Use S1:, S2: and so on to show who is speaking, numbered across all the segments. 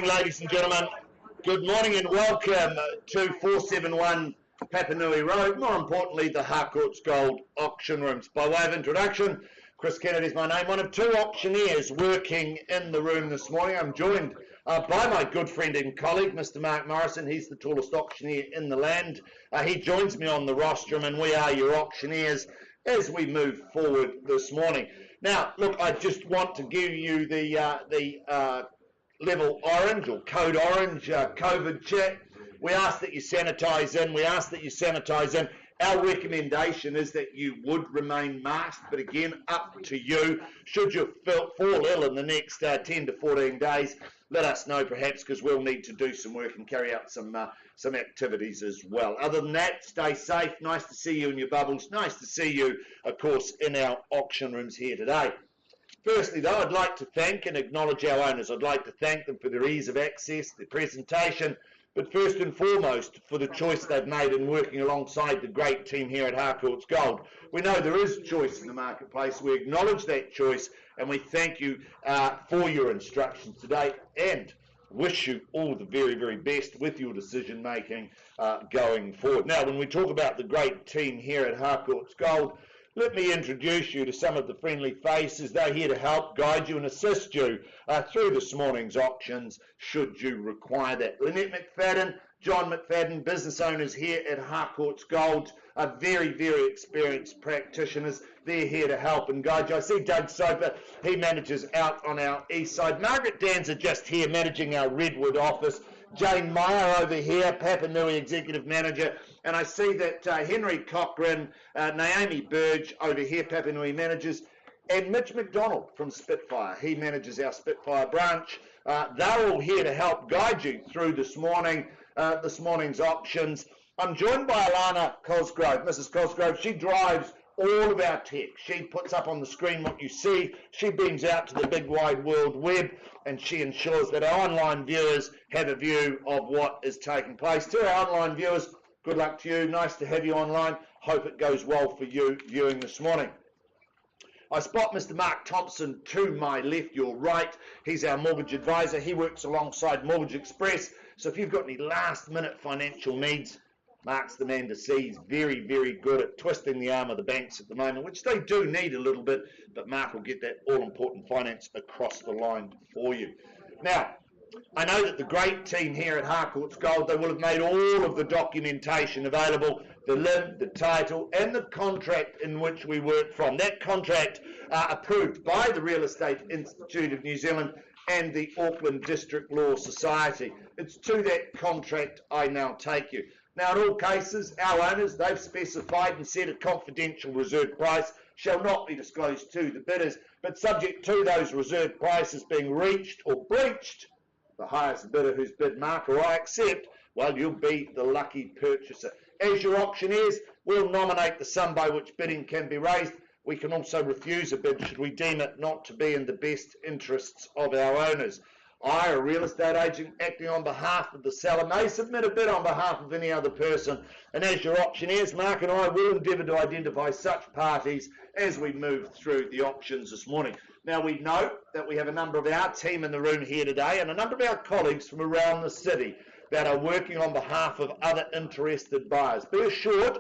S1: morning, ladies and gentlemen. Good morning and welcome to 471 Papanui Road, more importantly, the Harcourts Gold Auction Rooms. By way of introduction, Chris Kennedy is my name, one of two auctioneers working in the room this morning. I'm joined by my good friend and colleague, Mr. Mark Morrison. He's the tallest auctioneer in the land. He joins me on the rostrum, and we are your auctioneers as we move forward this morning. Now, look, I just want to give you the level orange or code orange COVID chat. We ask that you sanitise in. Our recommendation is that you would remain masked, but again, up to you. Should you fall ill in the next 10 to 14 days, let us know perhaps, because we'll need to do some work and carry out some activities as well. Other than that, stay safe. Nice to see you in your bubbles. Nice to see you, of course, in our auction rooms here today. Firstly, though, I'd like to thank and acknowledge our owners. I'd like to thank them for their ease of access, their presentation, but first and foremost for the choice they've made in working alongside the great team here at Harcourts Gold. We know there is choice in the marketplace. We acknowledge that choice, and we thank you for your instructions today and wish you all the very, very best with your decision making going forward. Now, when we talk about the great team here at Harcourts Gold, let me introduce you to some of the friendly faces. They're here to help, guide you and assist you through this morning's auctions, should you require that. Lynette McFadden, John McFadden, business owners here at Harcourts Gold, are very, very experienced practitioners. They're here to help and guide you. I see Doug Soper, he manages out on our east side. Margaret Danza just here managing our Redwood office. Jane Meyer over here, Papanui Executive Manager, and I see that Henry Cochran, Naomi Burge over here, Papanui Managers, and Mitch McDonald from Spitfire. He manages our Spitfire branch. They're all here to help guide you through this morning's auctions. I'm joined by Alana Cosgrove. Mrs. Cosgrove, she drives all of our tech. She puts up on the screen what you see. She beams out to the big wide world web, and she ensures that our online viewers have a view of what is taking place. To our online viewers, good luck to you. Nice to have you online. Hope it goes well for you viewing this morning. I spot Mr. Mark Thompson to my left, your right. He's our mortgage advisor. He works alongside Mortgage Express. So if you've got any last-minute financial needs, Mark's the man to see. He's very, very good at twisting the arm of the banks at the moment, which they do need a little bit, but Mark will get that all-important finance across the line for you. Now, I know that the great team here at Harcourts Gold, they will have made all of the documentation available, the LIM, the title, and the contract in which we work from. That contract approved by the Real Estate Institute of New Zealand and the Auckland District Law Society. It's to that contract I now take you. Now, in all cases, our owners, they've specified and set a confidential reserve price shall not be disclosed to the bidders, but subject to those reserve prices being reached or breached, the highest bidder whose bid Mark or I accept, well, you'll be the lucky purchaser. As your auctioneers, we'll nominate the sum by which bidding can be raised. We can also refuse a bid should we deem it not to be in the best interests of our owners. I, a real estate agent acting on behalf of the seller, may submit a bid on behalf of any other person, and as your auctioneers, Mark and I will endeavour to identify such parties as we move through the auctions this morning. Now, we know that we have a number of our team in the room here today and a number of our colleagues from around the city that are working on behalf of other interested buyers. Be assured,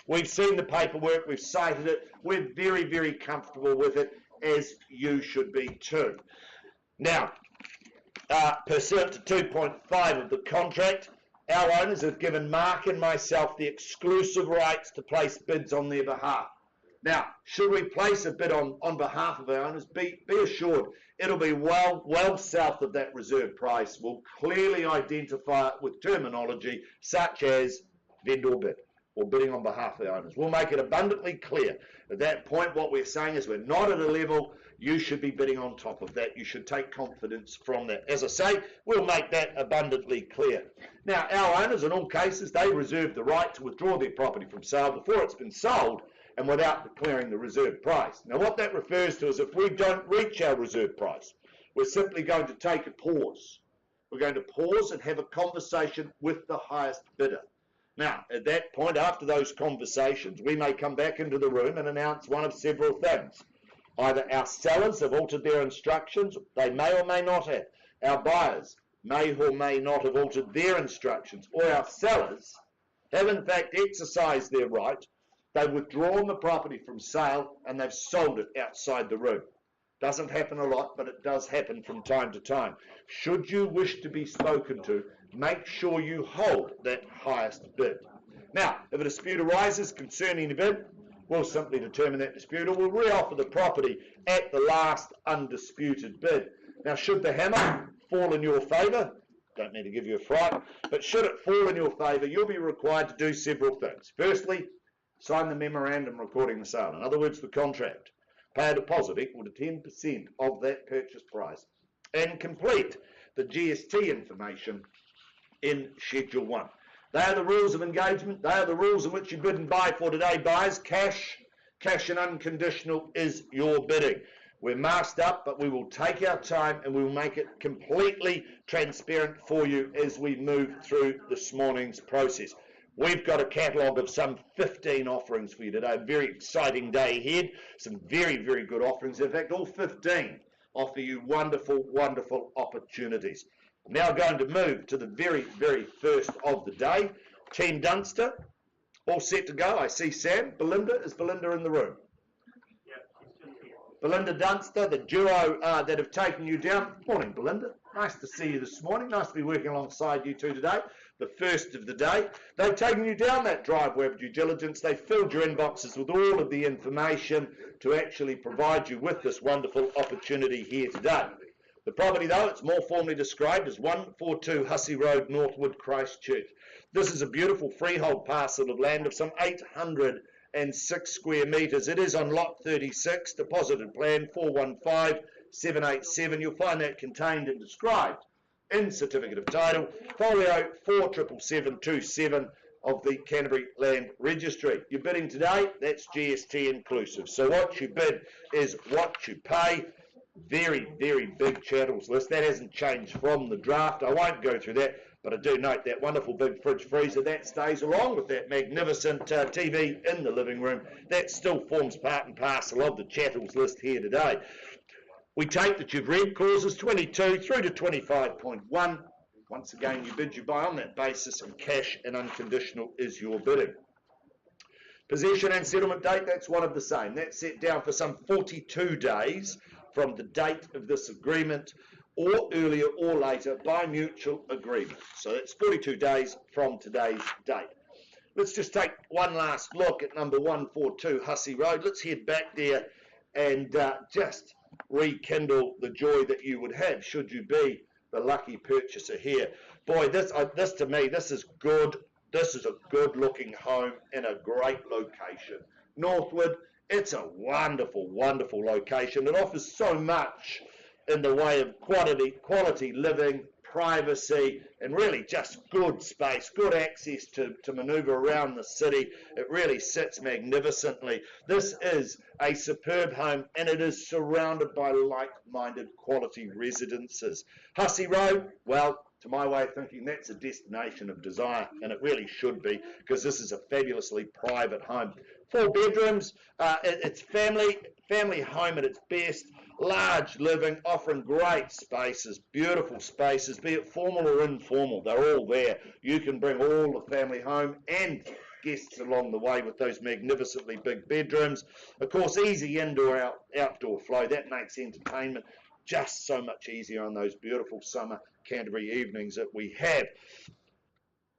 S1: we've seen the paperwork, we've cited it, we're very, very comfortable with it, as you should be too. Now, pursuant to 2.5 of the contract, our owners have given Mark and myself the exclusive rights to place bids on their behalf. Now, should we place a bid on behalf of our owners, be assured it'll be well south of that reserve price. We'll clearly identify it with terminology such as vendor bid or bidding on behalf of the owners. We'll make it abundantly clear. At that point, what we're saying is we're not at a level you should be bidding on top of that. You should take confidence from that. As I say, we'll make that abundantly clear. Now, our owners, in all cases, they reserve the right to withdraw their property from sale before it's been sold and without declaring the reserve price. Now, what that refers to is if we don't reach our reserve price, we're simply going to take a pause. We're going to pause and have a conversation with the highest bidder. Now, at that point, after those conversations, we may come back into the room and announce one of several things. Either our sellers have altered their instructions, they may or may not have. Our buyers may or may not have altered their instructions, or our sellers have in fact exercised their right. They've withdrawn the property from sale and they've sold it outside the room. Doesn't happen a lot, but it does happen from time to time. Should you wish to be spoken to, make sure you hold that highest bid. Now, if a dispute arises concerning the bid, we'll simply determine that dispute, or we'll re-offer the property at the last undisputed bid. Now, should the hammer fall in your favour, don't need to give you a fright, but should it fall in your favour, you'll be required to do several things. Firstly, sign the memorandum recording the sale. In other words, the contract. Pay a deposit equal to 10% of that purchase price and complete the GST information in Schedule 1. They are the rules of engagement. They are the rules in which you bid and buy for today, buyers. Cash and unconditional is your bidding. We're masked up, but we will take our time and we will make it completely transparent for you as we move through this morning's process. We've got a catalogue of some 15 offerings for you today. A very exciting day ahead. Some very, very good offerings. In fact, all 15 offer you wonderful, wonderful opportunities. Now going to move to the very, very first of the day. Team Dunster, all set to go. I see Sam. Belinda, is Belinda in the room? Belinda Dunster, the duo that have taken you down. Morning, Belinda. Nice to see you this morning. Nice to be working alongside you two today. The first of the day. They've taken you down that driveway of due diligence. They filled your inboxes with all of the information to actually provide you with this wonderful opportunity here today. The property, though, it's more formally described as 142 Hussey Road, Northwood, Christchurch. This is a beautiful freehold parcel of land of some 806 square metres. It is on lot 36, deposited plan 415787. You'll find that contained and described in Certificate of Title, folio 47727 of the Canterbury Land Registry. You're bidding today, that's GST inclusive. So what you bid is what you pay. Very, very big chattels list. That hasn't changed from the draft. I won't go through that, but I do note that wonderful big fridge freezer that stays along with that magnificent TV in the living room. That still forms part and parcel of the chattels list here today. We take that you've read clauses 22 through to 25.1. Once again, you bid, you buy on that basis, and cash and unconditional is your bidding. Possession and settlement date, that's one of the same. That's set down for some 42 days from the date of this agreement, or earlier or later by mutual agreement. So that's 42 days from today's date. Let's just take one last look at number 142 Hussey Road. Let's head back there and just rekindle the joy that you would have should you be the lucky purchaser here. Boy, this to me, this is good. This is a good looking home in a great location. Northwood, it's a wonderful, wonderful location. It offers so much in the way of quality living, privacy, and really just good space, good access to manoeuvre around the city. It really sits magnificently. This is a superb home, and it is surrounded by like-minded quality residences. Hussey Road, well, to my way of thinking, that's a destination of desire, and it really should be, because this is a fabulously private home. 4 bedrooms, it's family home at its best, large living, offering great spaces, beautiful spaces, be it formal or informal, they're all there. You can bring all the family home and guests along the way with those magnificently big bedrooms. Of course, easy indoor outdoor flow, that makes entertainment just so much easier on those beautiful summer Canterbury evenings that we have.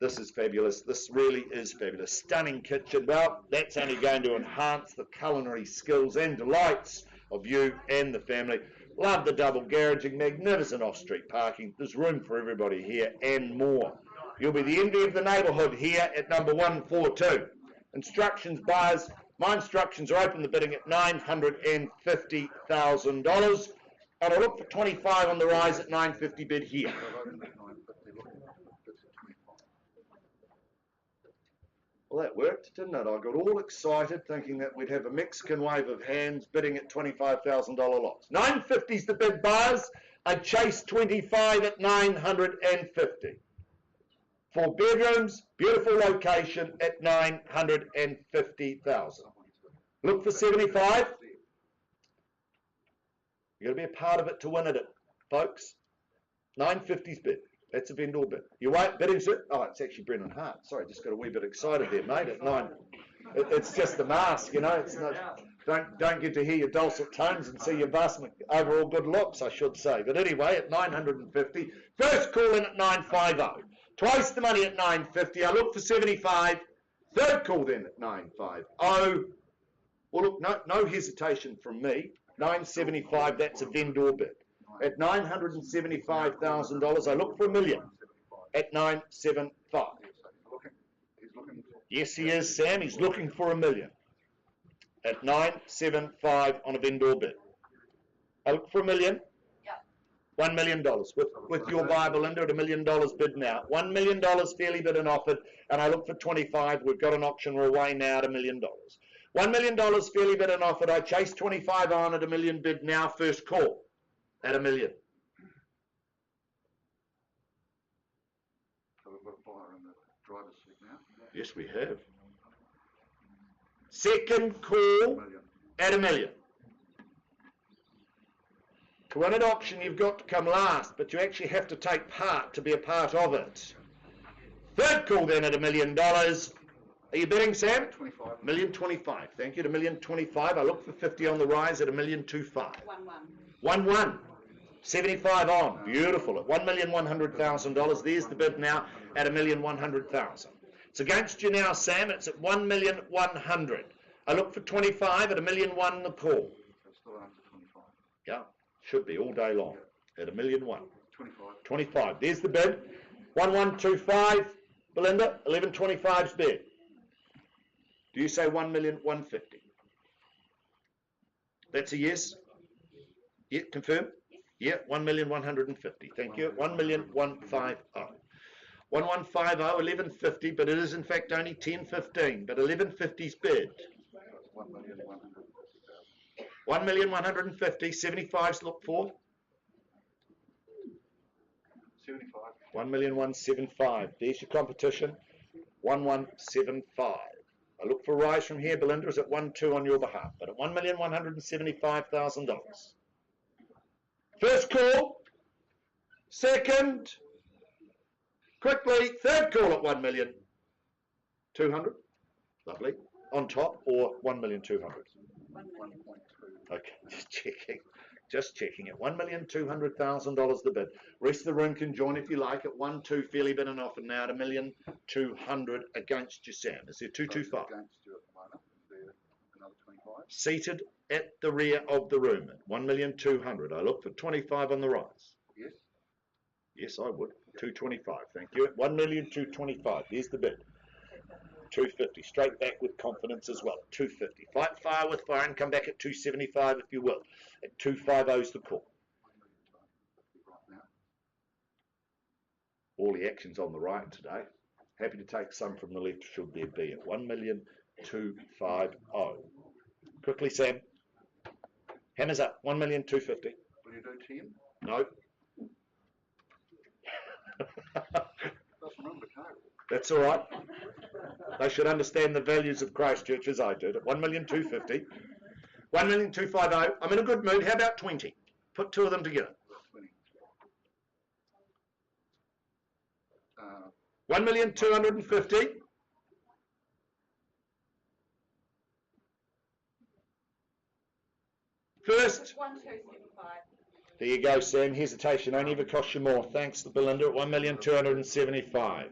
S1: This is fabulous. This really is fabulous. Stunning kitchen. Well, that's only going to enhance the culinary skills and delights of you and the family. Love the double garaging, magnificent off-street parking. There's room for everybody here and more. You'll be the envy of the neighbourhood here at number 142. Instructions, buyers. My instructions are open the bidding at $950,000. And I'll look for 25 on the rise at 950 bid here. Well, that worked, didn't it? I got all excited thinking that we'd have a Mexican wave of hands bidding at $25,000 lots. 950's the bid, buyers. I chased 25 at 950. 4 bedrooms, beautiful location at 950,000. Look for 75. You've got to be a part of it to win it, folks. 950's bid. That's a vendor bid. You wait, bidding, sir? Oh, it's actually Brendan Hart. Sorry, just got a wee bit excited there, mate, at 9. It's just the mask, you know. It's not. Don't get to hear your dulcet tones and see your vast overall good looks, I should say. But anyway, at 950, first call in at 950. Twice the money at 950. I look for 75. Third call then at 950. Well, look, no hesitation from me. 975. That's a vendor bid. At $975,000, I look for $1 million. At 975. Yes, he is, Sam. He's looking for $1 million. At 975 on a vendor bid. I look for $1 million. Yep. $1 million with your Bible, Linda, at $1 million bid now. $1 million fairly bid and offered, and I look for 25. We've got an auction. We're away now at $1 million. $1 million fairly bid and offered. I chase 25 on at $1 million bid now. First call at $1 million.
S2: So we've got a buyer in the driver's seat now.
S1: Yes, we have. Second call at $1 million. To win an auction, you've got to come last, but you actually have to take part to be a part of it. Third call then at $1 million. Are you bidding, Sam?
S2: 25.
S1: $1,025,000. Thank you. To $1,025,000. I look for 50 on the rise at $1,025,000. 1-1. 75 on. Beautiful. At $1,100,000. There's the bid now at $1,100,000. It's against you now, Sam. It's at $1,100,000. I look for 25 at $1,100,000 the call.
S2: It's still after 25.
S1: Yeah, should be all day long. At $1,100,000.
S2: 25.
S1: 25. There's the bid. 1125. Belinda, 1125's bid. Do you say 1,150,000? That's a yes? Yeah, confirm? Yeah, 1,150,000. Thank you. 1,150,000. 1150, 1150, but it is in fact only 1015. But 1150's bid. 1,150,000. 75's look for.
S2: 75.
S1: 1,175,000. There's your competition. 1175. I look for a rise from here. Belinda is at 1-2 on your behalf, but at $1,175,000. First call. Second. Quickly. Third call at 1,200,000. Lovely. On top or 1,200,000.
S2: 1.2.
S1: Okay, just checking it. $1,200,000 the bid. Rest of the room can join if you like. At 1-2 fairly bid and offer now at $1,200,000 against you, Sam. Is there 225?
S2: Against you at the moment. Is there another 25?
S1: Seated at the rear of the room at 1,200,000. I look for 25 on the rise.
S2: Yes.
S1: Yes, I would. 225. Thank you. 1,225,000. There's the bid. 250. Straight back with confidence as well. 250. Fight fire with fire and come back at 275 if you will. At 250's the call. All the action's on the right today. Happy to take some from the left should there be at 1,250,000. Quickly, Sam. Hammers up. 1,250,000.
S2: Will you do 10?
S1: No.
S2: Just remember the code.
S1: That's all right. They should understand the values of Christchurch as I do. At 1,250,000. 1,250,000. I'm in a good mood. How about 20? Put two of them together.
S2: 20.
S1: 1,250,000. First.
S3: 1,275.
S1: There you go, Sam. Hesitation only ever costs you more. Thanks to Belinda at 1,275,000.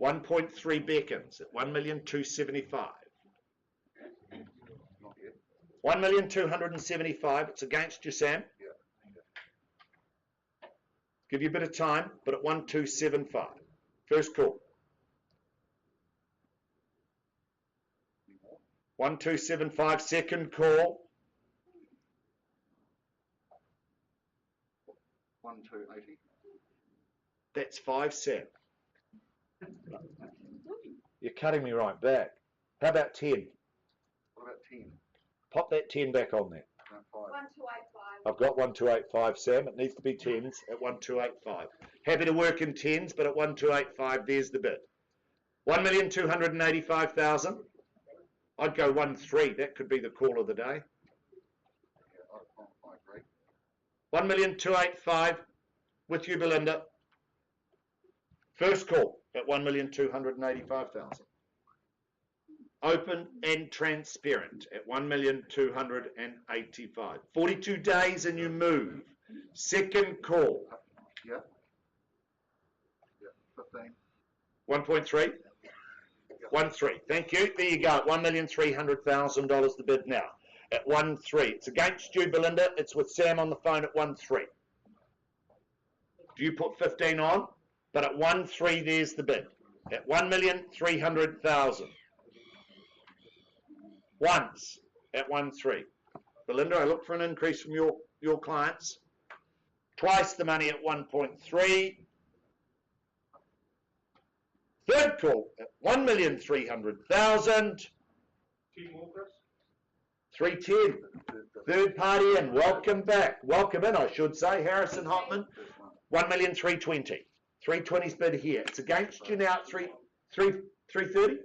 S1: 1.3 beckons at 1,275,000.
S2: Not yet.
S1: 1,275,000. It's against you, Sam.
S2: Yeah.
S1: Give you a bit of time, but at 1,275,000. First call. 1,275,000. Second call.
S2: 1,280.
S1: That's 5 cents. You're cutting me right back. How about 10?
S2: What about 10?
S1: Pop that 10 back on there.
S2: No, 5.
S3: 1,285.
S1: I've got 1,285, Sam. It needs to be 10s at 1,285. Happy to work in 10s, but at 1,285, there's the bid. 1,285,000. I'd go 1-3. That could be the call of the day.
S2: Yeah, I agree.
S1: 1,285,000 with you, Belinda. First call at 1,285,000. Open and transparent at 1,285,000. 42 days and you move. Second call.
S2: Yeah. Yeah. 15.
S1: 1.3. 1.3. Thank you. There you go. $1,300,000 the bid now. At 1.3. It's against you, Belinda. It's with Sam on the phone at 1.3. Do you put 15 on? But at 1.3, there's the bid. At 1,300,000. Once at 1.3. Belinda, I look for an increase from your clients. Twice the money at 1.3. Third call at 1,300,000. 310. Third party in. Welcome back. Welcome in, I should say. Harrison Hotman. 1,320,000. 320's bid here. It's against you now at 330.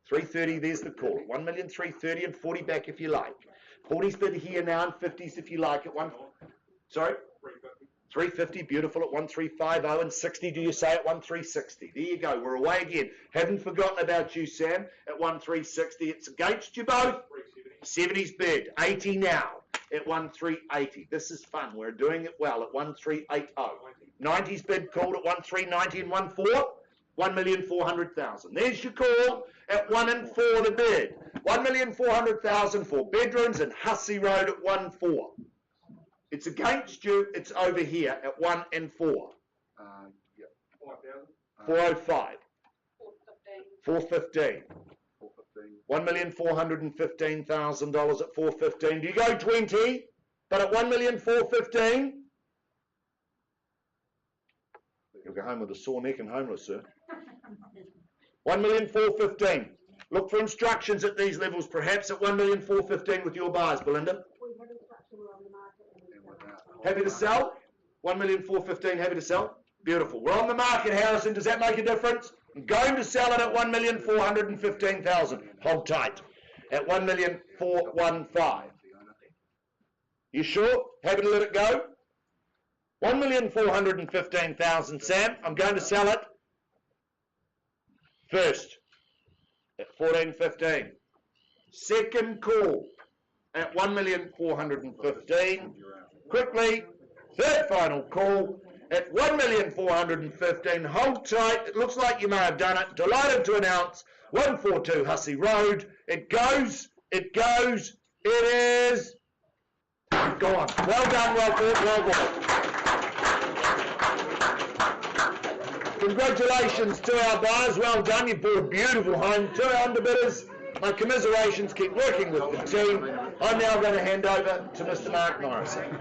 S1: 330, there's the call. 1,330,000 and 40 back if you like. 40's bid here now and 50's if you like at one. Sorry? 350, beautiful at 1,350 and 60, do you say at 1,360? There you go, we're away again. Haven't forgotten about you, Sam, at 1,360. It's against you both. 70's bid, 80 now at 1,380. This is fun, we're doing it well at 1,380. 90's bid called at 1,390 and 1,4. 1,400,000. There's your call at 1 and 4 the bid. 1,400,000 for bedrooms and Hussey Road at 1.4. It's against you. It's over here at 1 and 4.
S2: Yeah.
S1: 405. 415.
S2: 415.
S1: $1,415,000 at 415. Do you go 20? But at 1,415,000. You'll go home with a sore neck and homeless, sir. 1,415,000. Look for instructions at these levels, perhaps at 1,415,000 with your buyers, Belinda. Happy to sell? 1,415,000, happy to sell? Beautiful. We're on the market, Harrison. Does that make a difference? I'm going to sell it at 1,415,000. Hold tight. At 1,415,000. You sure? Happy to let it go? 1,415,000, Sam. I'm going to sell it first at 14.15. Second call at 1,415,000. Quickly, third final call at 1,415,000. Hold tight. It looks like you may have done it. Delighted to announce 142 Hussey Road. It goes. It goes. It is. Go on. Well done, well done, well done. Congratulations to our buyers. Well done. You've bought a beautiful home. To our underbidders, my commiserations. Keep working with the team. I'm now going to hand over to Mr. Mark Morrison.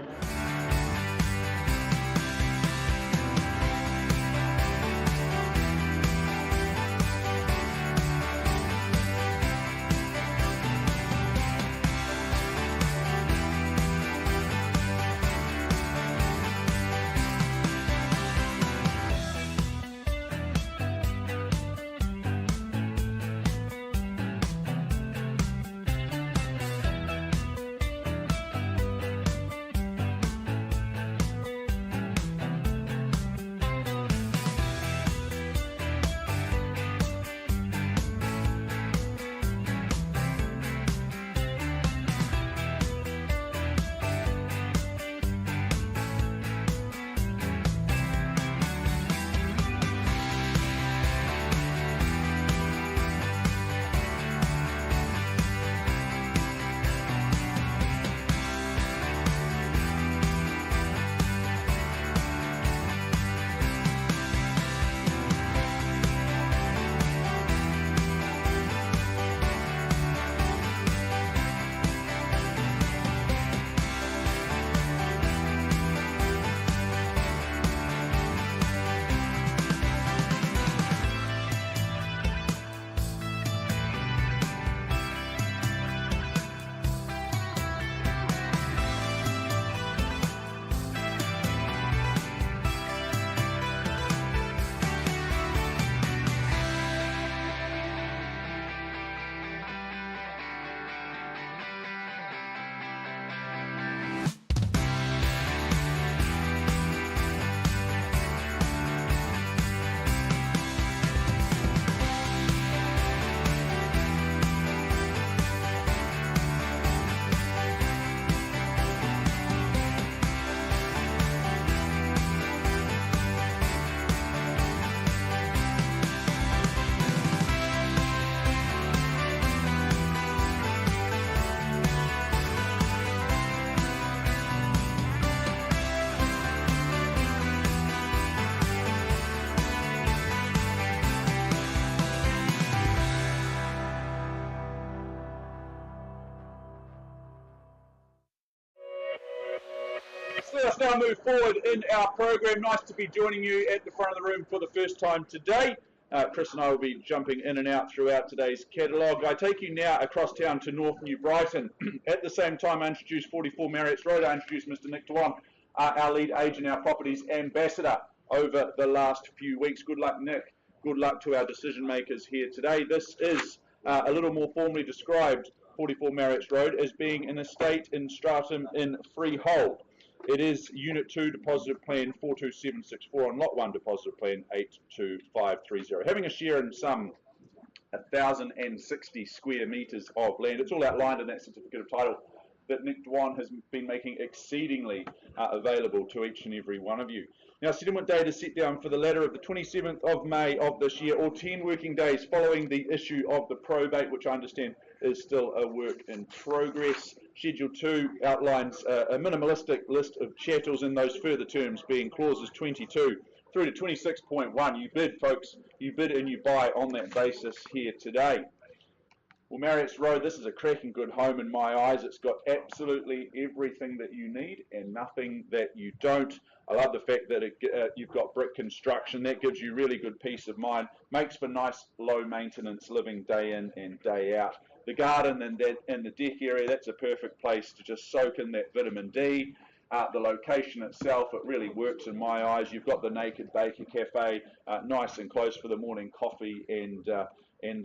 S3: us now move forward in our program. Nice to be joining you at the front of the room for the first time today. Chris and I will be jumping in and out throughout today's catalogue. I take you now across town to North New Brighton. At the same time, I introduce 44 Marriotts Road. I introduce Mr. Nick Dewan, our lead agent, our properties ambassador over the last few weeks. Good luck, Nick. Good luck to our decision makers here today. This is a little more formally described 44 Marriotts Road as being an estate in Stratum in freehold. It is Unit 2, Depositive Plan 42764 on Lot 1, Depositive Plan 82530. Having a share in some 1,060 square metres of land. It's all outlined in that certificate of title that Nick Dewan has been making exceedingly available to each and every one of you. Now, settlement date is set down for the latter of the 27th of May of this year, or 10 working days following the issue of the probate, which I understand is still a work in progress. Schedule 2 outlines a minimalistic list of chattels in those further terms being clauses 22 through to 26.1. You bid, folks. You bid and you buy on that basis here today. Well, Marriotts Road, this is a cracking good home in my eyes. It's got absolutely everything that you need and nothing that you don't. I love the fact that you've got brick construction. That gives you really good peace of mind. Makes for nice, low-maintenance living day in and day out. The garden and the deck area, that's a perfect place to just soak in that vitamin D. The location itself, it really works in my eyes. You've got the Naked Baker Cafe, nice and close for the morning coffee and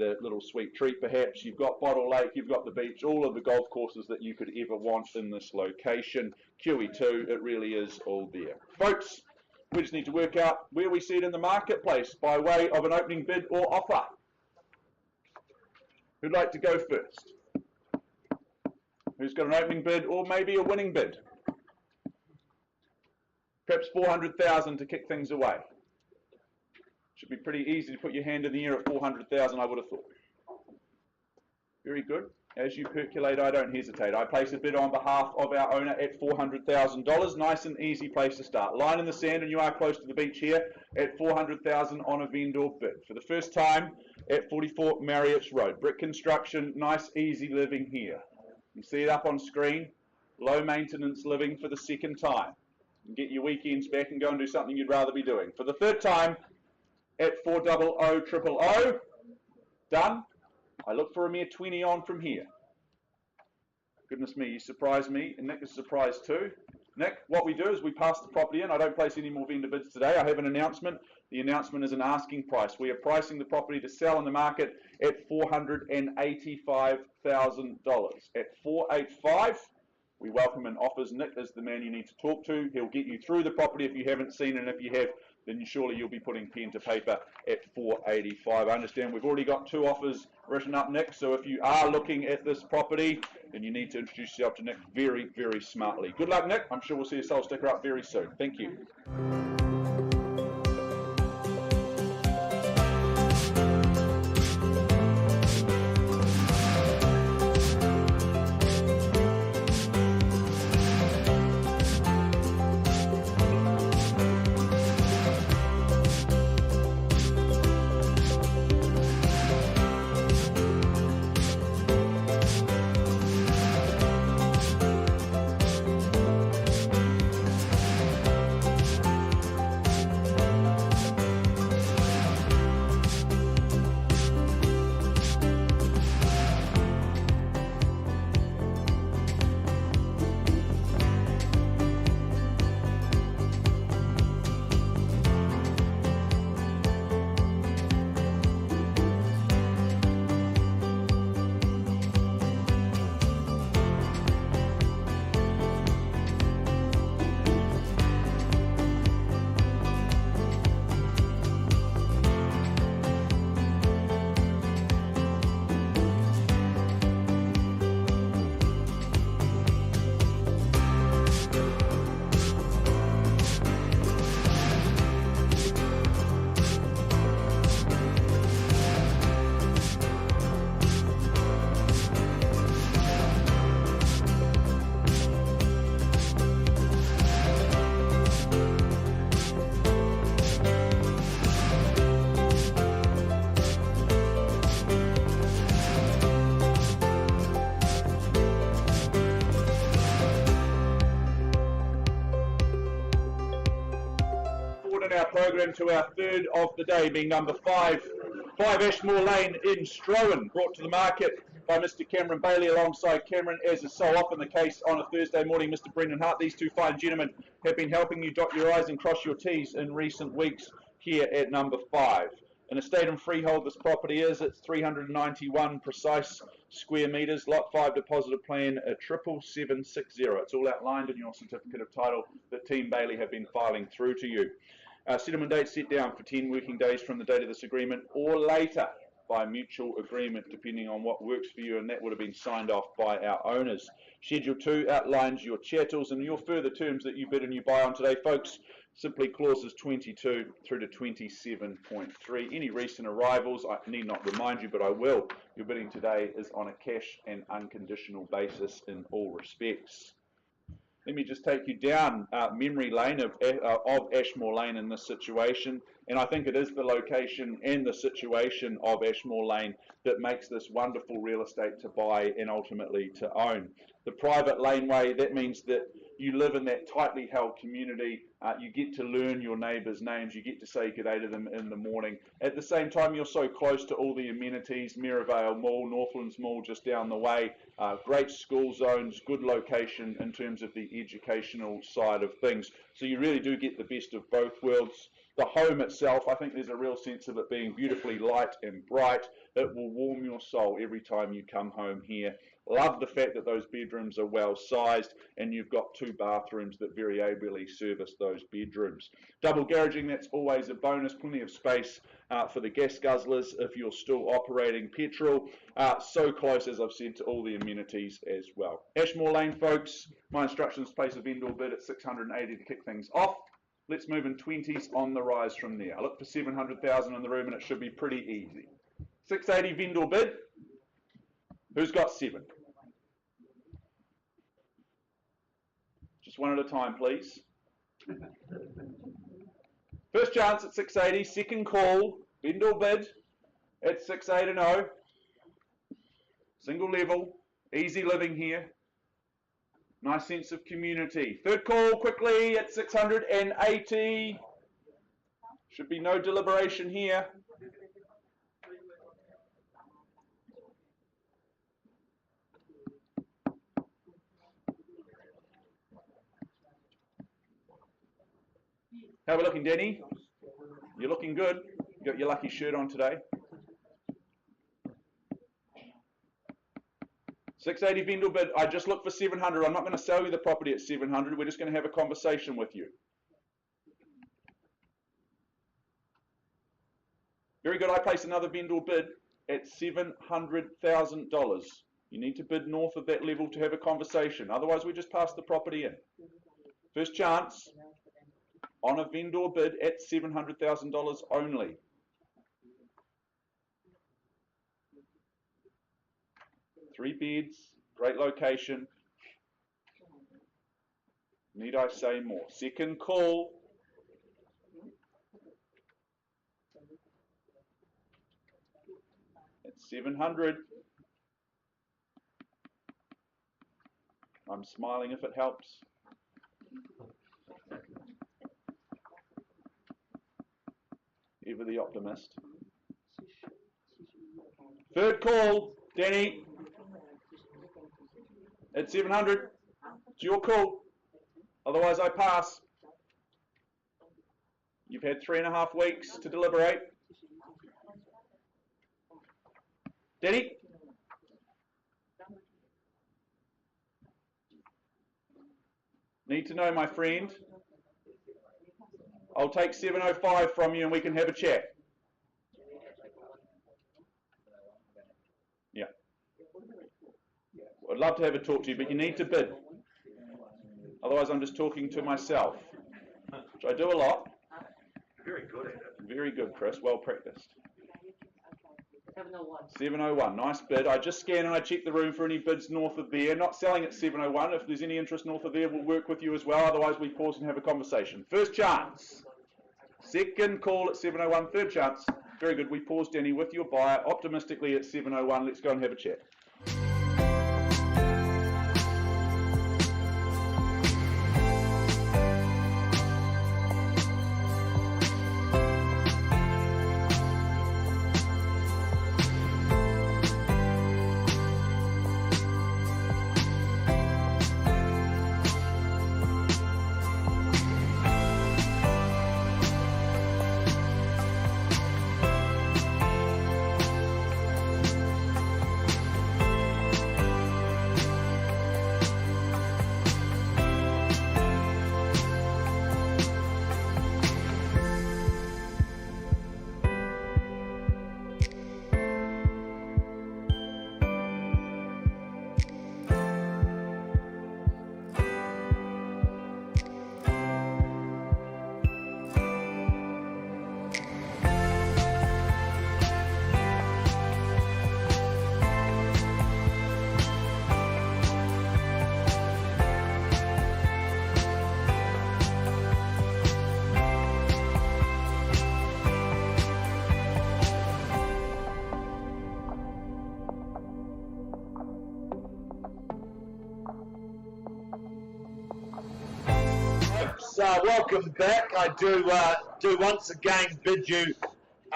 S3: a little sweet treat perhaps. You've got Bottle Lake, you've got the beach, all of the golf courses that you could ever want in this location. QE2, it really is all there. Folks, we just need to work out where we see it in the marketplace by way of an opening bid or offer. Who'd like to go first? Who's got an opening bid or maybe a winning bid? Perhaps 400,000 to kick things away. Should be pretty easy to put your hand in the air at 400,000, I would have thought. Very good. As you percolate, I don't hesitate. I place a bid on behalf of our owner at $400,000. Nice and easy place to start. Line in the sand, and you are close to the beach here at $400,000 on a vendor bid. For the first time at 44 Marriotts Road. Brick construction, nice easy living here. You see it up on screen. Low maintenance living for the second time. You can get your weekends back and go and do something you'd rather be doing. For the third time at 400,000. Done. I look for a mere 20 on from here. Goodness me, you surprised me, and Nick is surprised too. Nick, what we do is we pass the property in. I don't place any more vendor bids today. I have an announcement. The announcement is an asking price. We are pricing the property to sell in the market at $485,000. At $485,000, we welcome in offers. Nick is the man you need to talk to. He'll get you through the property if you haven't seen it, and if you have, then surely you'll be putting pen to paper at $485,000. I understand we've already got 2 offers written up, Nick, so if you are looking at this property, then you need to introduce yourself to Nick very, very smartly. Good luck, Nick. I'm sure we'll see your soul sticker up very soon. Thank you. program to our third of the day, being number 5 Ashmore Lane in Strohan, brought to the market by Mr. Cameron Bailey alongside Cameron, as is so often the case on a Thursday morning, Mr. Brendan Hart. These two fine gentlemen have been helping you dot your I's and cross your T's in recent weeks here at number 5. In a state and freehold, this property is, it's 391 precise square metres, lot 5 deposited plan 77760. It's all outlined in your certificate of title that Team Bailey have been filing through to you. Settlement date set down for 10 working days from the date of this agreement or later by mutual agreement, depending on what works for you, and that would have been signed off by our owners. Schedule 2 outlines your chattels and your further terms that you bid and you buy on today, folks. Simply clauses 22 through to 27.3. Any recent arrivals, I need not remind you, but I will. Your bidding today is on a cash and unconditional basis in all respects. Let me just take you down memory lane of Ashmore Lane in this situation, and I think it is the location and the situation of Ashmore Lane that makes this wonderful real estate to buy and ultimately to own. The private laneway, that means that you live in that tightly held community, you get to learn your neighbours' names, you get to say good day to them in the morning. At the same time, you're so close to all the amenities, Merivale Mall, Northlands Mall just down the way, great school zones, good location in terms of the educational side of things. So you really do get the best of both worlds. The home itself, I think there's a real sense of it being beautifully light and bright. It will warm your soul every time you come home here. Love the fact that those bedrooms are well sized and you've got 2 bathrooms that very ably service those bedrooms. Double garaging, that's always a bonus. Plenty of space for the gas guzzlers if you're still operating petrol. So close, as I've said, to all the amenities as well. Ashmore Lane, folks, my instructions: place a vendor bid at 680 to kick things off. Let's move in 20s on the rise from there. I look for 700,000 in the room and it should be pretty easy. 680 vendor bid. Who's got 7? Just one at a time, please. First chance at 680, second call, vendor bid at 680. Single level, easy living here. Nice sense of community. Third call quickly at 680. Should be no deliberation here. How are we looking, Denny? You're looking good. You got your lucky shirt on today. 680 vendor bid. I just looked for 700. I'm not going to sell you the property at 700. We're just going to have a conversation with you. Very good. I place another vendor bid at $700,000. You need to bid north of that level to have a conversation. Otherwise, we just pass the property in. First chance on a vendor bid at $700,000 only. Three beds, great location. Need I say more? Second call. At 700. I'm smiling if it helps. Ever the optimist. Third call, Danny. At 700. It's your call. Otherwise, I pass. You've had 3.5 weeks to deliberate. Danny? Need to know, my friend. I'll take 705 from you and we can have a chat. Yeah. I'd love to have a talk to you, but you need to bid. Otherwise, I'm just talking to myself, which I do a lot.
S2: Very good at it.
S3: Very good, Chris. Well practiced.
S4: 701.
S3: 701. Nice bid. I just scan and I check the room for any bids north of there. Not selling at 701. If there's any interest north of there, we'll work with you as well. Otherwise, we pause and have a conversation. First chance. Second call at 701. Third chance. Very good. We pause, Danny, with your buyer optimistically at 701. Let's go and have a chat.
S1: welcome back. I do once again bid you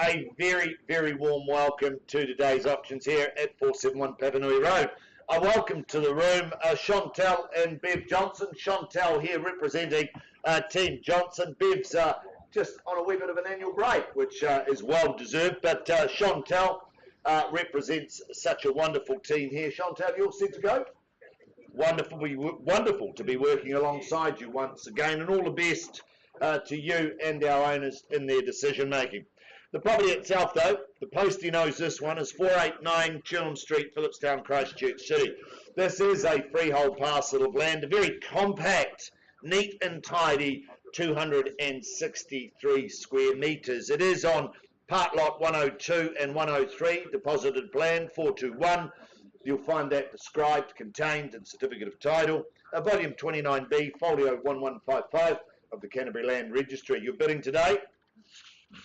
S1: a very, very warm welcome to today's auctions here at 471 Papanui Road. I welcome to the room Chantel and Bev Johnson. Chantel here representing Team Johnson. Bev's just on a wee bit of an annual break, which is well deserved, but Chantel represents such a wonderful team here. Chantel, you all set to go? Wonderful to be working alongside you once again, and all the best to you and our owners in their decision making. The property itself, though, the postie knows this one, is 489 Chilham Street, Phillipstown, Christchurch City. This is a freehold parcel of land, a very compact, neat and tidy 263 square metres. It is on part lot 102 and 103, deposited plan 421. You'll find that described, contained, and certificate of title. Volume 29B, folio 1155 of the Canterbury Land Registry. You're bidding today,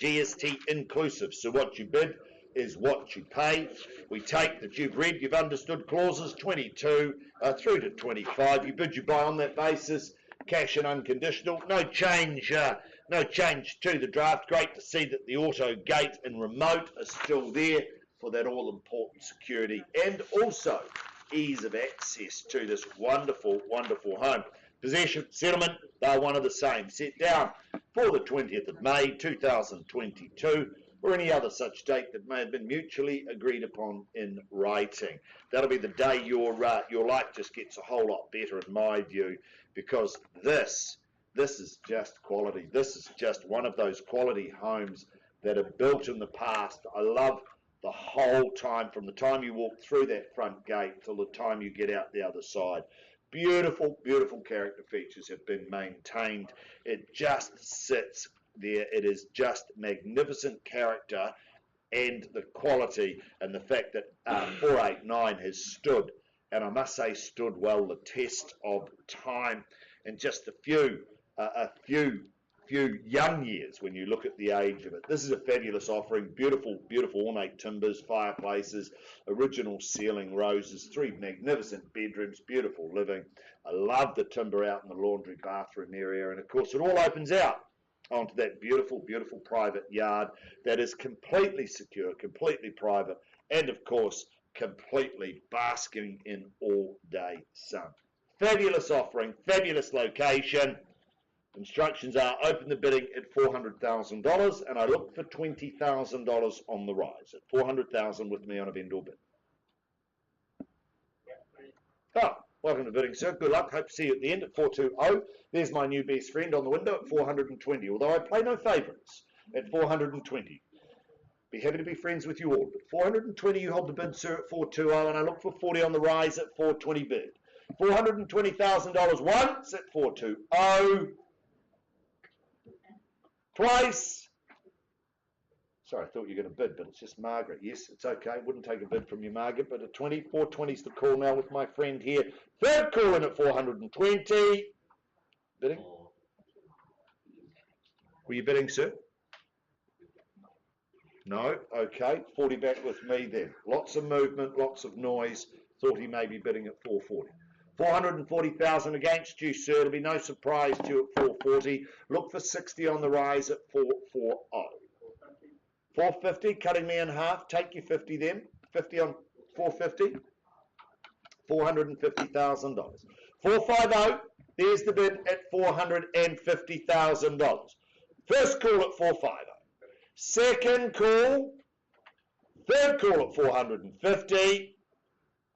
S1: GST inclusive. So what you bid is what you pay. We take that you've read, you've understood clauses 22 through to 25. You bid, you buy on that basis, cash and unconditional. No change to the draft. Great to see that the auto gate and remote are still there for that all-important security and also ease of access to this wonderful, wonderful home. Possession, settlement, they're one of the same. Set down for the 20th of May 2022 or any other such date that may have been mutually agreed upon in writing. That'll be the day your life just gets a whole lot better in my view, because this is just quality. This is just one of those quality homes that are built in the past. I love the whole time, from the time you walk through that front gate till the time you get out the other side. Beautiful, beautiful character features have been maintained. It just sits there. It is just magnificent character, and the quality and the fact that 489 has stood, and I must say stood well, the test of time, and just a few young years when you look at the age of it. This is a fabulous offering. Beautiful, beautiful ornate timbers, fireplaces, original ceiling roses, 3 magnificent bedrooms, beautiful living. I love the timber out in the laundry bathroom area, and of course it all opens out onto that beautiful, beautiful private yard that is completely secure, completely private, and of course completely basking in all-day sun. Fabulous offering, fabulous location. Instructions are open the bidding at $400,000, and I look for $20,000 on the rise. At $400,000 with me on a vendor bid. Oh, welcome to bidding, sir. Good luck. Hope to see you at the end at 420. There's my new best friend on the window at 420, although I play no favourites at 420. Be happy to be friends with you all. But 420, you hold the bid, sir, at 420, and I look for 40 on the rise at 420 bid. $420,000 once at 420. Twice. Sorry, I thought you were going to bid, but it's just Margaret. Yes, it's okay. Wouldn't take a bid from you, Margaret, but at 20, 420 is the call now with my friend here. Third call in at 420. Bidding? Were you bidding, sir? No? Okay. 40 back with me then. Lots of movement, lots of noise. Thought he may be bidding at 440. 440,000 against you, sir. It'll be no surprise to you at 440. Look for 60 on the rise at 440. 450, cutting me in half. Take your 50 then. 50 on 450. $450,000. 450. There's the bid at $450,000. First call at 450. Second call. Third call at 450.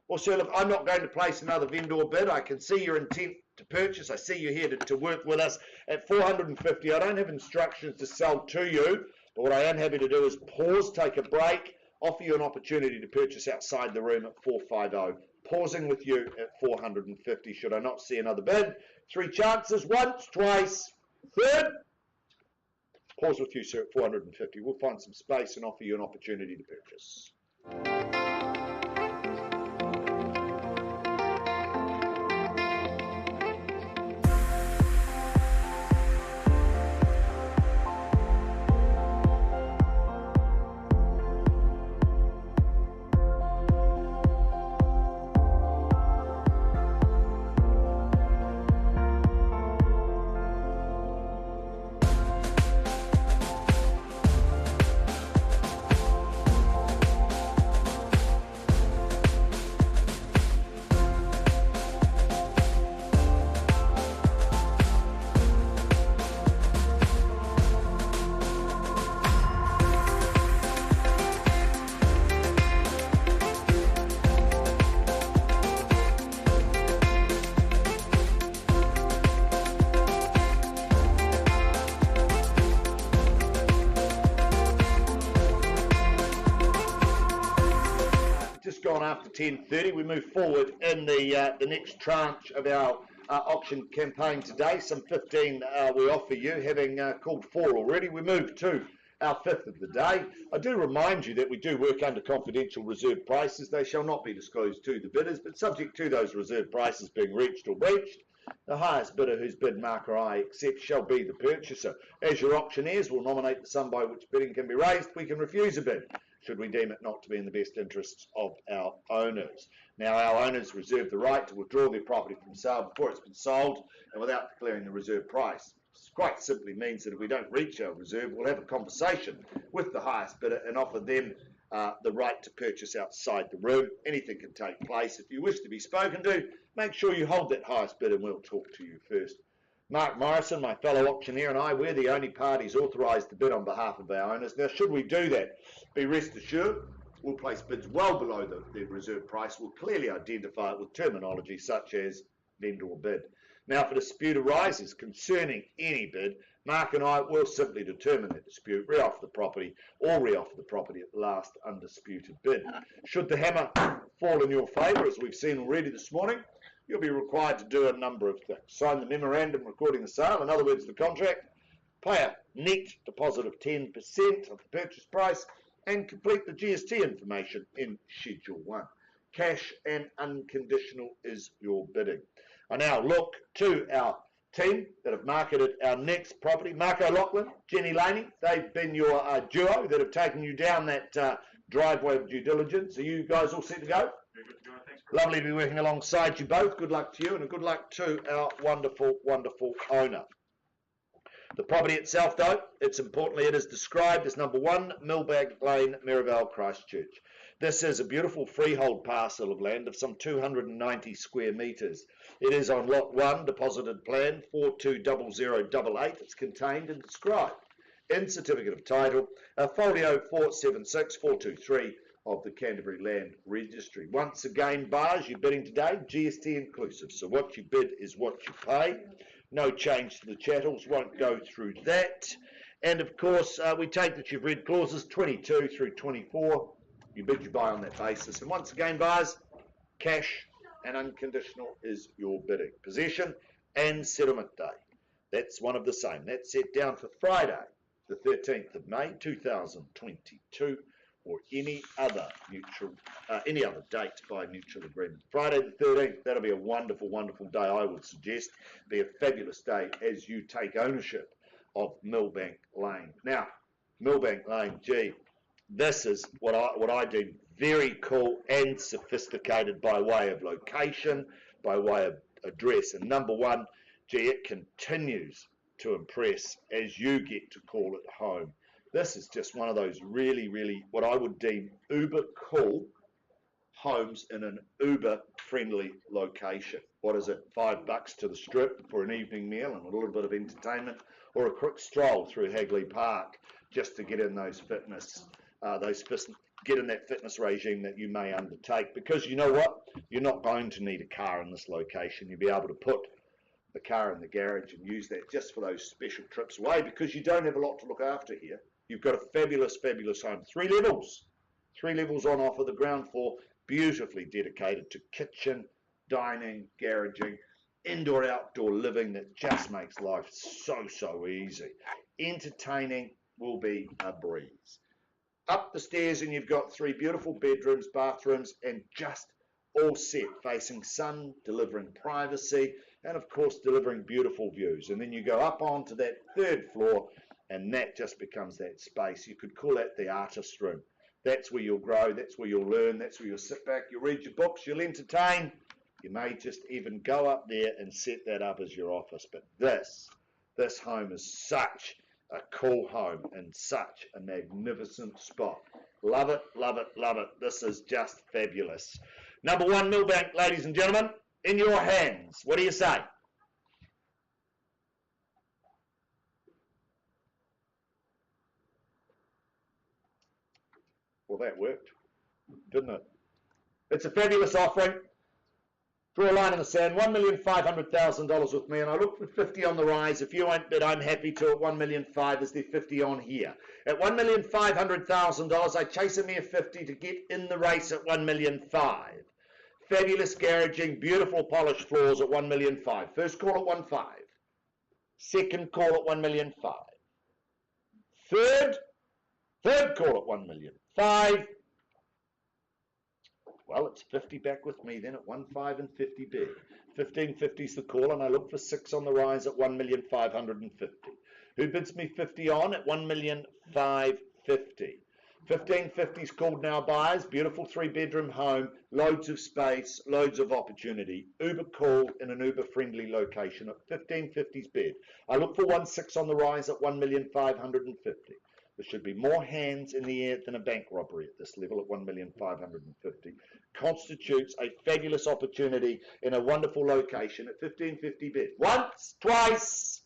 S1: Well, sir, look, I'm not going to place another vendor bid. I can see your intent to purchase. I see you're here to work with us at 450. I don't have instructions to sell to you, but what I am happy to do is pause, take a break, offer you an opportunity to purchase outside the room at 450. Pausing with you at 450 should I not see another bid. 3 chances, once, twice, third. Pause with you, sir, at 450. We'll find some space and offer you an opportunity to purchase. gone after 10:30. We move forward in the next tranche of our auction campaign today. Some 15 we offer you, having called 4 already. We move to our 5th of the day. I do remind you that we do work under confidential reserve prices. They shall not be disclosed to the bidders, but subject to those reserve prices being reached or breached, the highest bidder whose bid marker I accept shall be the purchaser. As your auctioneers will nominate the sum by which bidding can be raised, we can refuse a bid should we deem it not to be in the best interests of our owners. Now, our owners reserve the right to withdraw their property from sale before it's been sold and without declaring the reserve price. This quite simply means that if we don't reach our reserve, we'll have a conversation with the highest bidder and offer them the right to purchase outside the room. Anything can take place. If you wish to be spoken to, make sure you hold that highest bid and we'll talk to you first. Mark Morrison, my fellow auctioneer, and I, we're the only parties authorised to bid on behalf of our owners. Now, should we do that, be rest assured, we'll place bids well below the reserve price. We'll clearly identify it with terminology such as vendor bid. Now, if a dispute arises concerning any bid, Mark and I will simply determine that dispute, re-offer the property, or re-offer the property at the last undisputed bid. Should the hammer fall in your favour, as we've seen already this morning, you'll be required to do a number of things. Sign the memorandum recording the sale, in other words, the contract, pay a net deposit of 10% of the purchase price, and complete the GST information in Schedule 1. Cash and unconditional is your bidding. I now look to our team that have marketed our next property. Mark O'Loughlin, Jenny Laney, they've been your duo that have taken you down that driveway of due diligence. Are you guys all set to go?
S2: Very good, John. Thanks, Chris.
S1: Lovely to be working alongside you both. Good luck to you and good luck to our wonderful, wonderful owner. The property itself, though, it's importantly, it is described as number 1, Milbank Lane, Maryvale, Christchurch. This is a beautiful freehold parcel of land of some 290 square metres. It is on Lot 1, deposited plan 420088. It's contained and described in Certificate of Title, folio 476423 of the Canterbury Land Registry. Once again, bars, you're bidding today, GST inclusive. So what you bid is what you pay. No change to the chattels, won't go through that. And of course, we take that you've read clauses 22 through 24. You bid, you buy on that basis. And once again, buyers, cash and unconditional is your bidding. Possession and settlement day. That's one of the same. That's set down for Friday, the 13th of May, 2022, or any other date by mutual agreement. Friday the 13th, that'll be a wonderful, wonderful day, I would suggest. Be a fabulous day as you take ownership of Milbank Lane. Now, Milbank Lane, gee, this is what I deem very cool and sophisticated by way of location, by way of address. And number 1, gee, it continues to impress as you get to call it home. This is just one of those really, really, what I would deem uber cool homes in an uber friendly location. What is it, $5 to the strip for an evening meal and a little bit of entertainment, or a quick stroll through Hagley Park just to get in those get in that fitness regime that you may undertake. Because you know what, you're not going to need a car in this location. You'll be able to put the car in the garage and use that just for those special trips away, because you don't have a lot to look after here. You've got a fabulous, fabulous home. 3 levels. 3 levels on offer. The ground floor, beautifully dedicated to kitchen, dining, garaging, indoor, outdoor living that just makes life so, so easy. Entertaining will be a breeze. Up the stairs and you've got 3 beautiful bedrooms, bathrooms, and just all set, facing sun, delivering privacy, and of course delivering beautiful views. And then you go up onto that 3rd floor, and that just becomes that space. You could call that the artist room. That's where you'll grow, that's where you'll learn, that's where you'll sit back, you'll read your books, you'll entertain. You may just even go up there and set that up as your office. But this home is such a cool home and such a magnificent spot. Love it, love it, love it. This is just fabulous. Number 1, Milbank, ladies and gentlemen, in your hands. What do you say? Well, that worked, didn't it? It's a fabulous offering. Draw a line in the sand, $1,500,000 with me, and I look for 50 on the rise. If you won't bid, I'm happy to at $1,500,000. Is there 50 on here? At $1,500,000, I chase a mere 50 to get in the race at $1,500,000. Fabulous garaging, beautiful polished floors at $1,500,000. First call at $1,500,000. Second call at $1,500,000. Third call at $1,500,000. Well, it's 50 back with me then at 1,500,000 and 50 bid. 1,550 is the call, and I look for 6 on the rise at 1,550,000. Who bids me 50 on at 1,550,000? 1,550 is called now, buyers. Beautiful 3-bedroom home, loads of space, loads of opportunity. Uber call in an Uber friendly location at 1,550's bid. I look for 1,600 on the rise at 1,550,000. There should be more hands in the air than a bank robbery at this level at 1,550,000. Constitutes a fabulous opportunity in a wonderful location at 1,550 bid. Once, twice.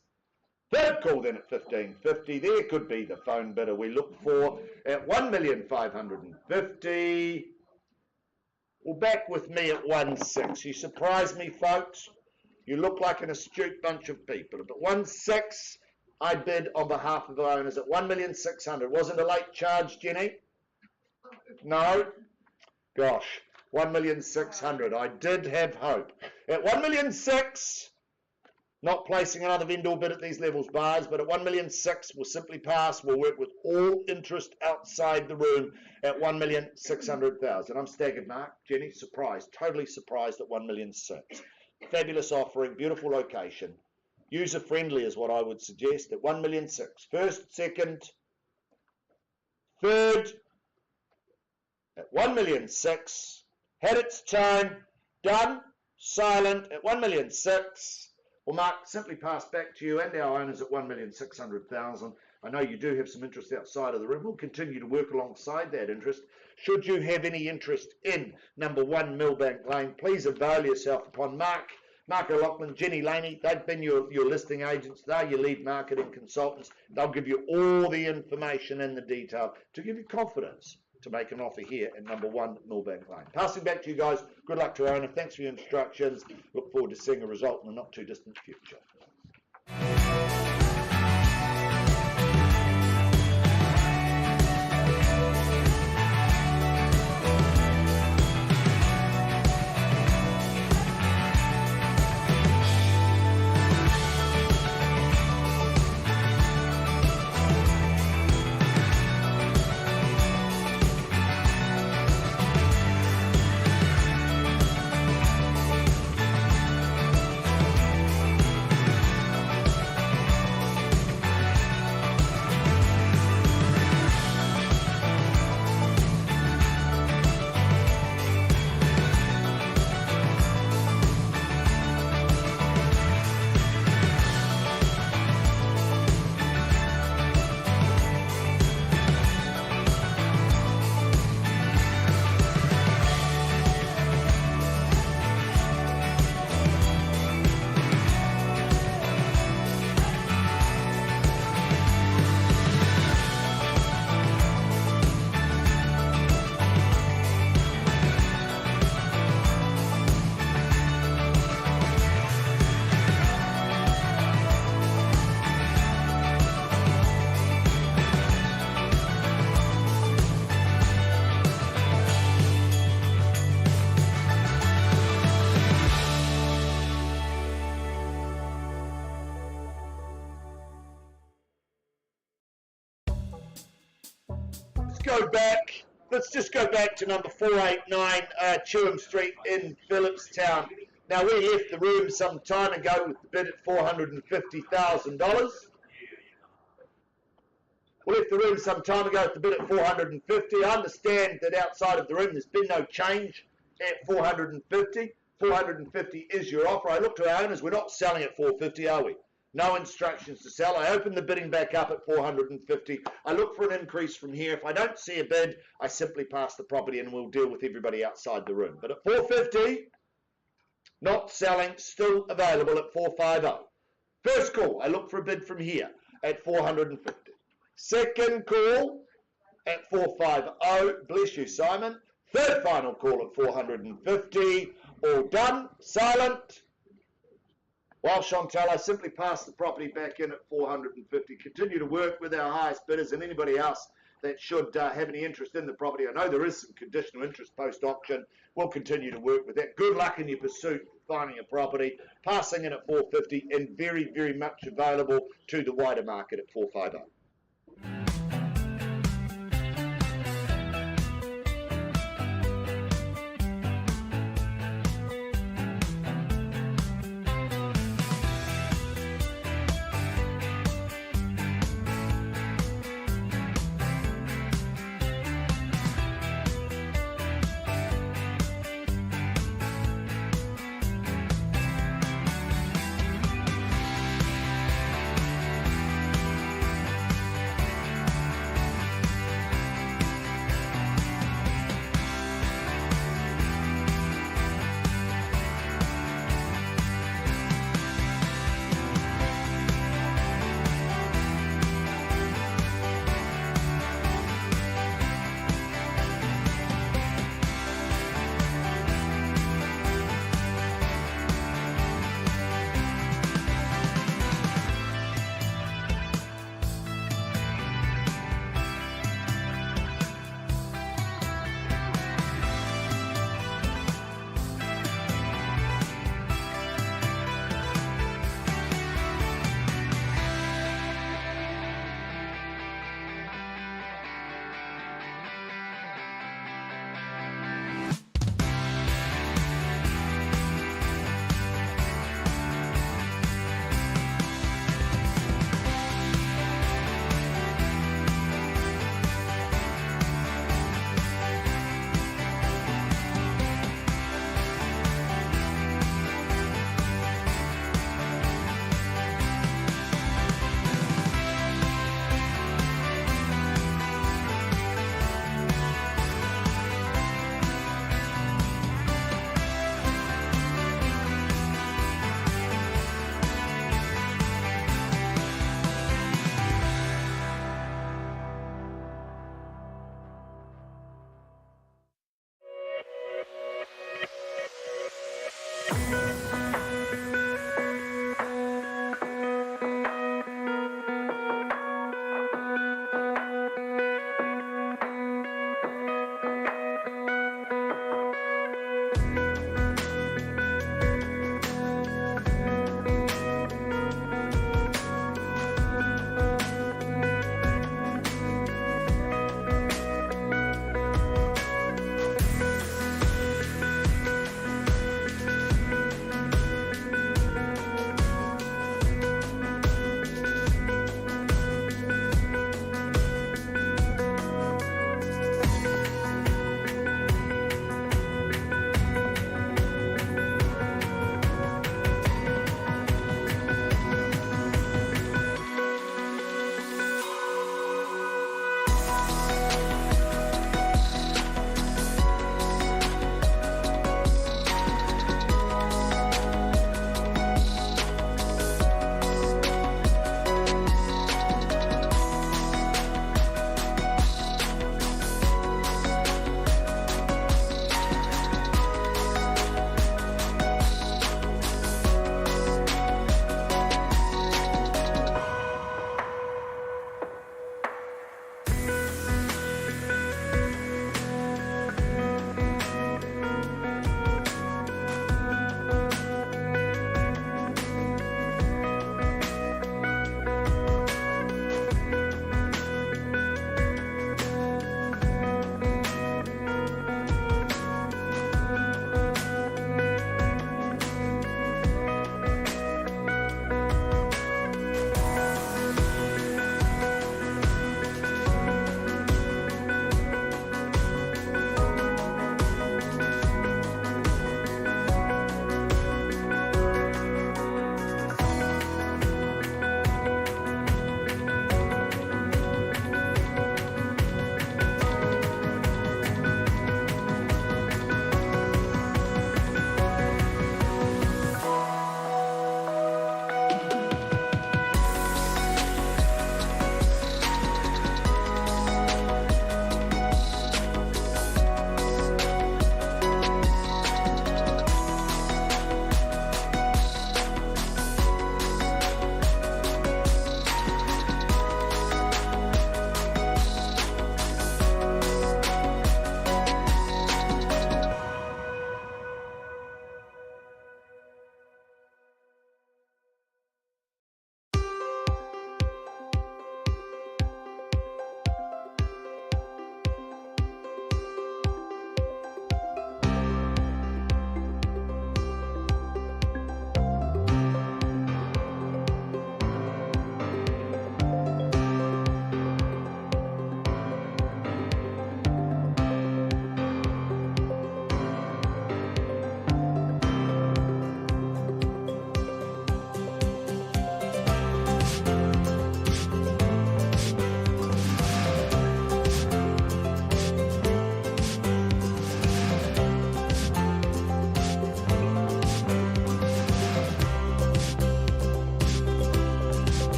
S1: Third call then at 1,550. There could be the phone bidder we look for at 1,550,000. Well, back with me at 1,600,000. You surprise me, folks. You look like an astute bunch of people. But 1,600,000. I bid on behalf of the owners at 1,600,000. Wasn't a late charge, Jenny? No? Gosh, 1,600,000. I did have hope. At 1,600,000, not placing another vendor bid at these levels, bars, but at 1,600,000, we'll simply pass. We'll work with all interest outside the room at 1,600,000. I'm staggered, Mark. Jenny, surprised. Totally surprised at 1,600,000. Fabulous offering, beautiful location. User-friendly is what I would suggest at 1,600,000. First, second, third at 1,600,000. Had its time, done, silent at 1,600,000. Well, Mark, simply pass back to you and our owners at 1,600,000. I know you do have some interest outside of the room. We'll continue to work alongside that interest. Should you have any interest in number 1 Milbank Lane, please avail yourself upon Mark O'Loughlin, Jenny Laney. They've been your listing agents. They're your lead marketing consultants. They'll give you all the information and the detail to give you confidence to make an offer here at number 1 Milbank Lane. Passing back to you guys. Good luck to our owner. Thanks for your instructions. Look forward to seeing a result in the not too distant future. Let's just go back to number 489 Chewham Street in Phillipstown. Now, we left the room some time ago with the bid at $450,000. We left the room some time ago with the bid at $450,000. I understand that outside of the room there's been no change at $450,000. $450,000 is your offer. I look to our owners. We're not selling at $450,000, are we? No instructions to sell. I open the bidding back up at $450,000. I look for an increase from here. If I don't see a bid, I simply pass the property and we'll deal with everybody outside the room. But at $450,000, not selling, still available at $450,000. First call, I look for a bid from here at $450,000. Second call at $450,000. Bless you, Simon. Third final call at 450. All done. Silent. While Chantal, I simply pass the property back in at 450. Continue to work with our highest bidders and anybody else that should have any interest in the property. I know there is some conditional interest post-auction. We'll continue to work with that. Good luck in your pursuit of finding a property. Passing in at 450 and very, very much available to the wider market at 450.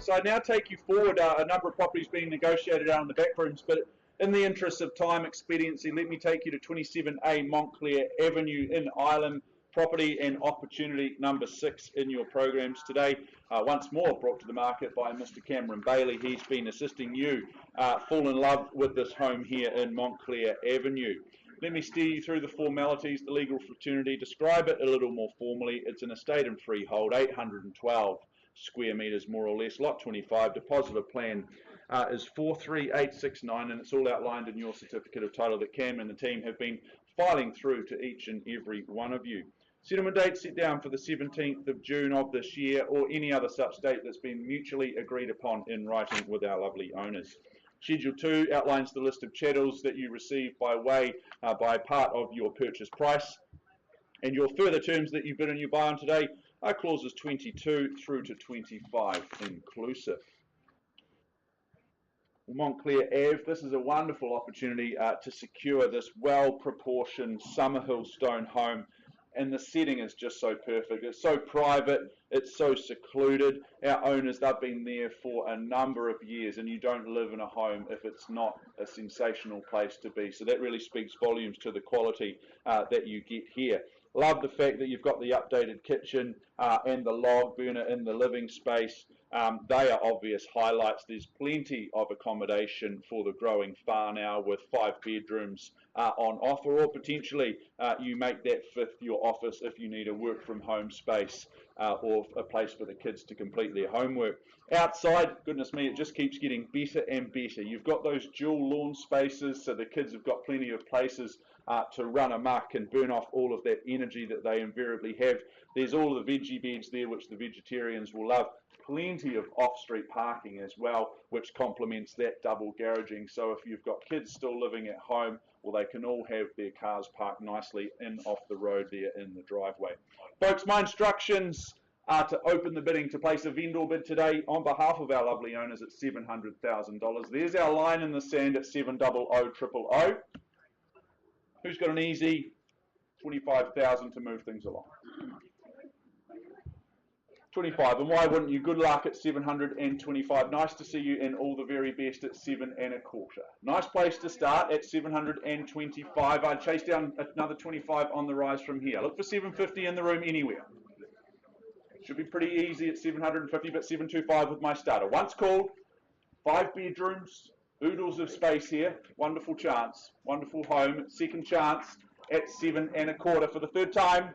S3: So I now take you forward a number of properties being negotiated out in the back rooms, but in the interest of time expediency, let me take you to 27A Montclair Avenue in Ireland, property and opportunity number 6 in your programs today. Once more brought to the market by Mr. Cameron Bailey. He's been assisting you fall in love with this home here in Montclair Avenue. Let me steer you through the formalities, the legal fraternity, describe it a little more formally. It's an estate and freehold, 812 square metres more or less, lot 25, deposit of plan is 43869, and it's all outlined in your certificate of title that Cam and the team have been filing through to each and every one of you. Settlement date set down for the 17th of June of this year, or any other such date that's been mutually agreed upon in writing with our lovely owners. Schedule 2 outlines the list of chattels that you receive by part of your purchase price, and your further terms that you bid and you buy on today are clauses 22 through to 25 inclusive. Montclair Ave, this is a wonderful opportunity to secure this well-proportioned Summerhill stone home, and the setting is just so perfect. It's so private, it's so secluded. Our owners, they've been there for a number of years, and you don't live in a home if it's not a sensational place to be. So that really speaks volumes to the quality that you get here. Love the fact that you've got the updated kitchen and the log burner in the living space. They are obvious highlights. There's plenty of accommodation for the growing far now, with 5 bedrooms on offer, or potentially you make that 5th your office if you need a work from home space or a place for the kids to complete their homework. Outside, goodness me, it just keeps getting better and better. You've got those dual lawn spaces, so the kids have got plenty of places to run amok and burn off all of that energy that they invariably have. There's all the veggie beds there, which the vegetarians will love. Plenty of off-street parking as well, which complements that double garaging. So if you've got kids still living at home, well, they can all have their cars parked nicely in off the road there in the driveway. Folks, my instructions are to open the bidding to place a vendor bid today on behalf of our lovely owners at $700,000. There's our line in the sand at 700,000. Who's got an easy 25,000 to move things along? 25, and why wouldn't you? Good luck at 725. Nice to see you, and all the very best at 7 1/4. Nice place to start at 725. I'd chase down another 25 on the rise from here. Look for 750 in the room anywhere. Should be pretty easy at 750, but 725 with my starter. Once called, 5 bedrooms, oodles of space here. Wonderful chance, wonderful home. Second chance at 7 1/4 for the 3rd time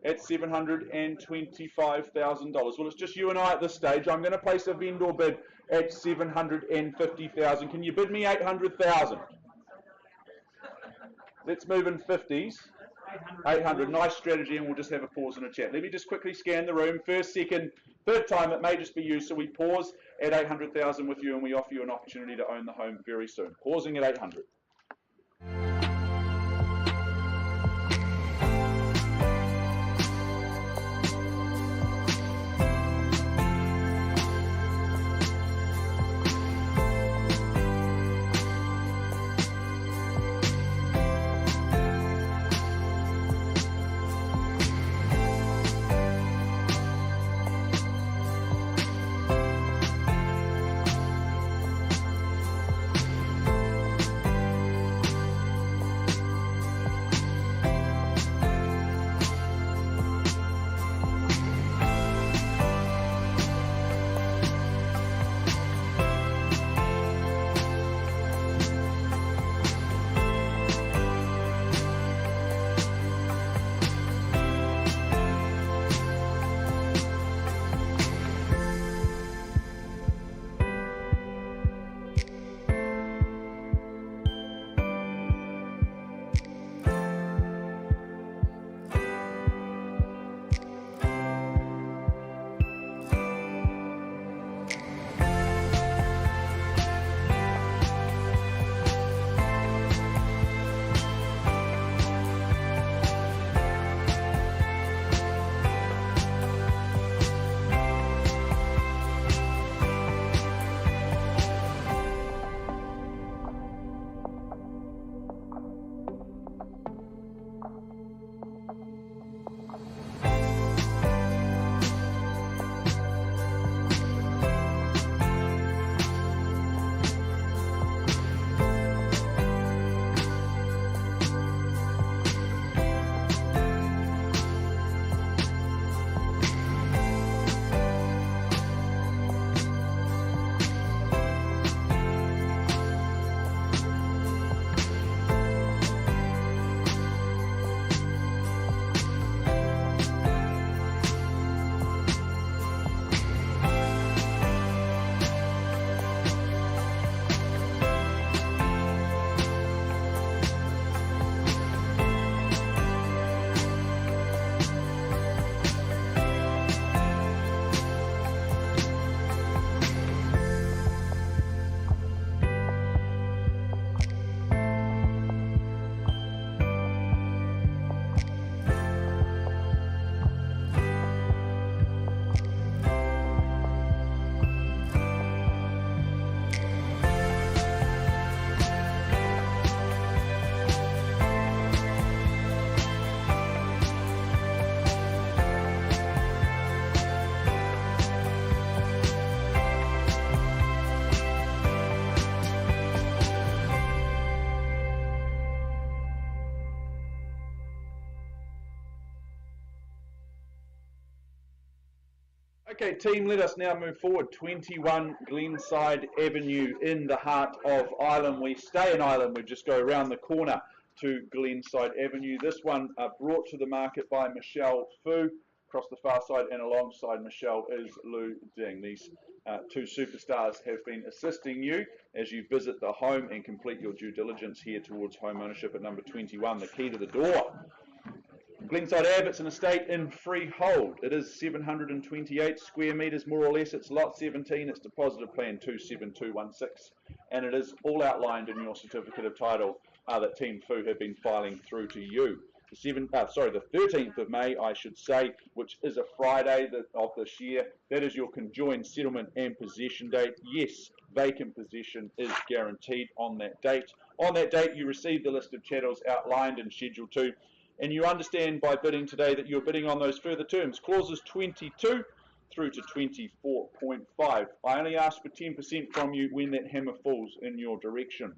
S3: at $725,000. Well, it's just you and I at this stage. I'm going to place a vendor bid at 750,000. Can you bid me 800,000? Let's move in 50s. 800. Nice strategy, and we'll just have a pause and a chat. Let me just quickly scan the room. 1st, 2nd, 3rd time, it may just be you. So we pause at 800,000 with you, and we offer you an opportunity to own the home very soon. Pausing at 800. Okay, team, let us now move forward. 21 Glenside Avenue in the heart of Ireland. We stay in Ireland. We just go around the corner to Glenside Avenue. This one brought to the market by Michelle Fu. Across the far side and alongside Michelle is Lou Ding. These two superstars have been assisting you as you visit the home and complete your due diligence here towards home ownership at number 21, the key to the door. Glenside Ave, it's an estate in freehold. It is 728 square metres, more or less. It's lot 17. It's deposited plan 27216. And it is all outlined in your certificate of title that Team Fu have been filing through to you. The 13th of May, I should say, which is a Friday of this year. That is your conjoined settlement and possession date. Yes, vacant possession is guaranteed on that date. On that date, you receive the list of chattels outlined in Schedule 2. And you understand by bidding today that you're bidding on those further terms, clauses 22 through to 24.5. I only ask for 10% from you when that hammer falls in your direction.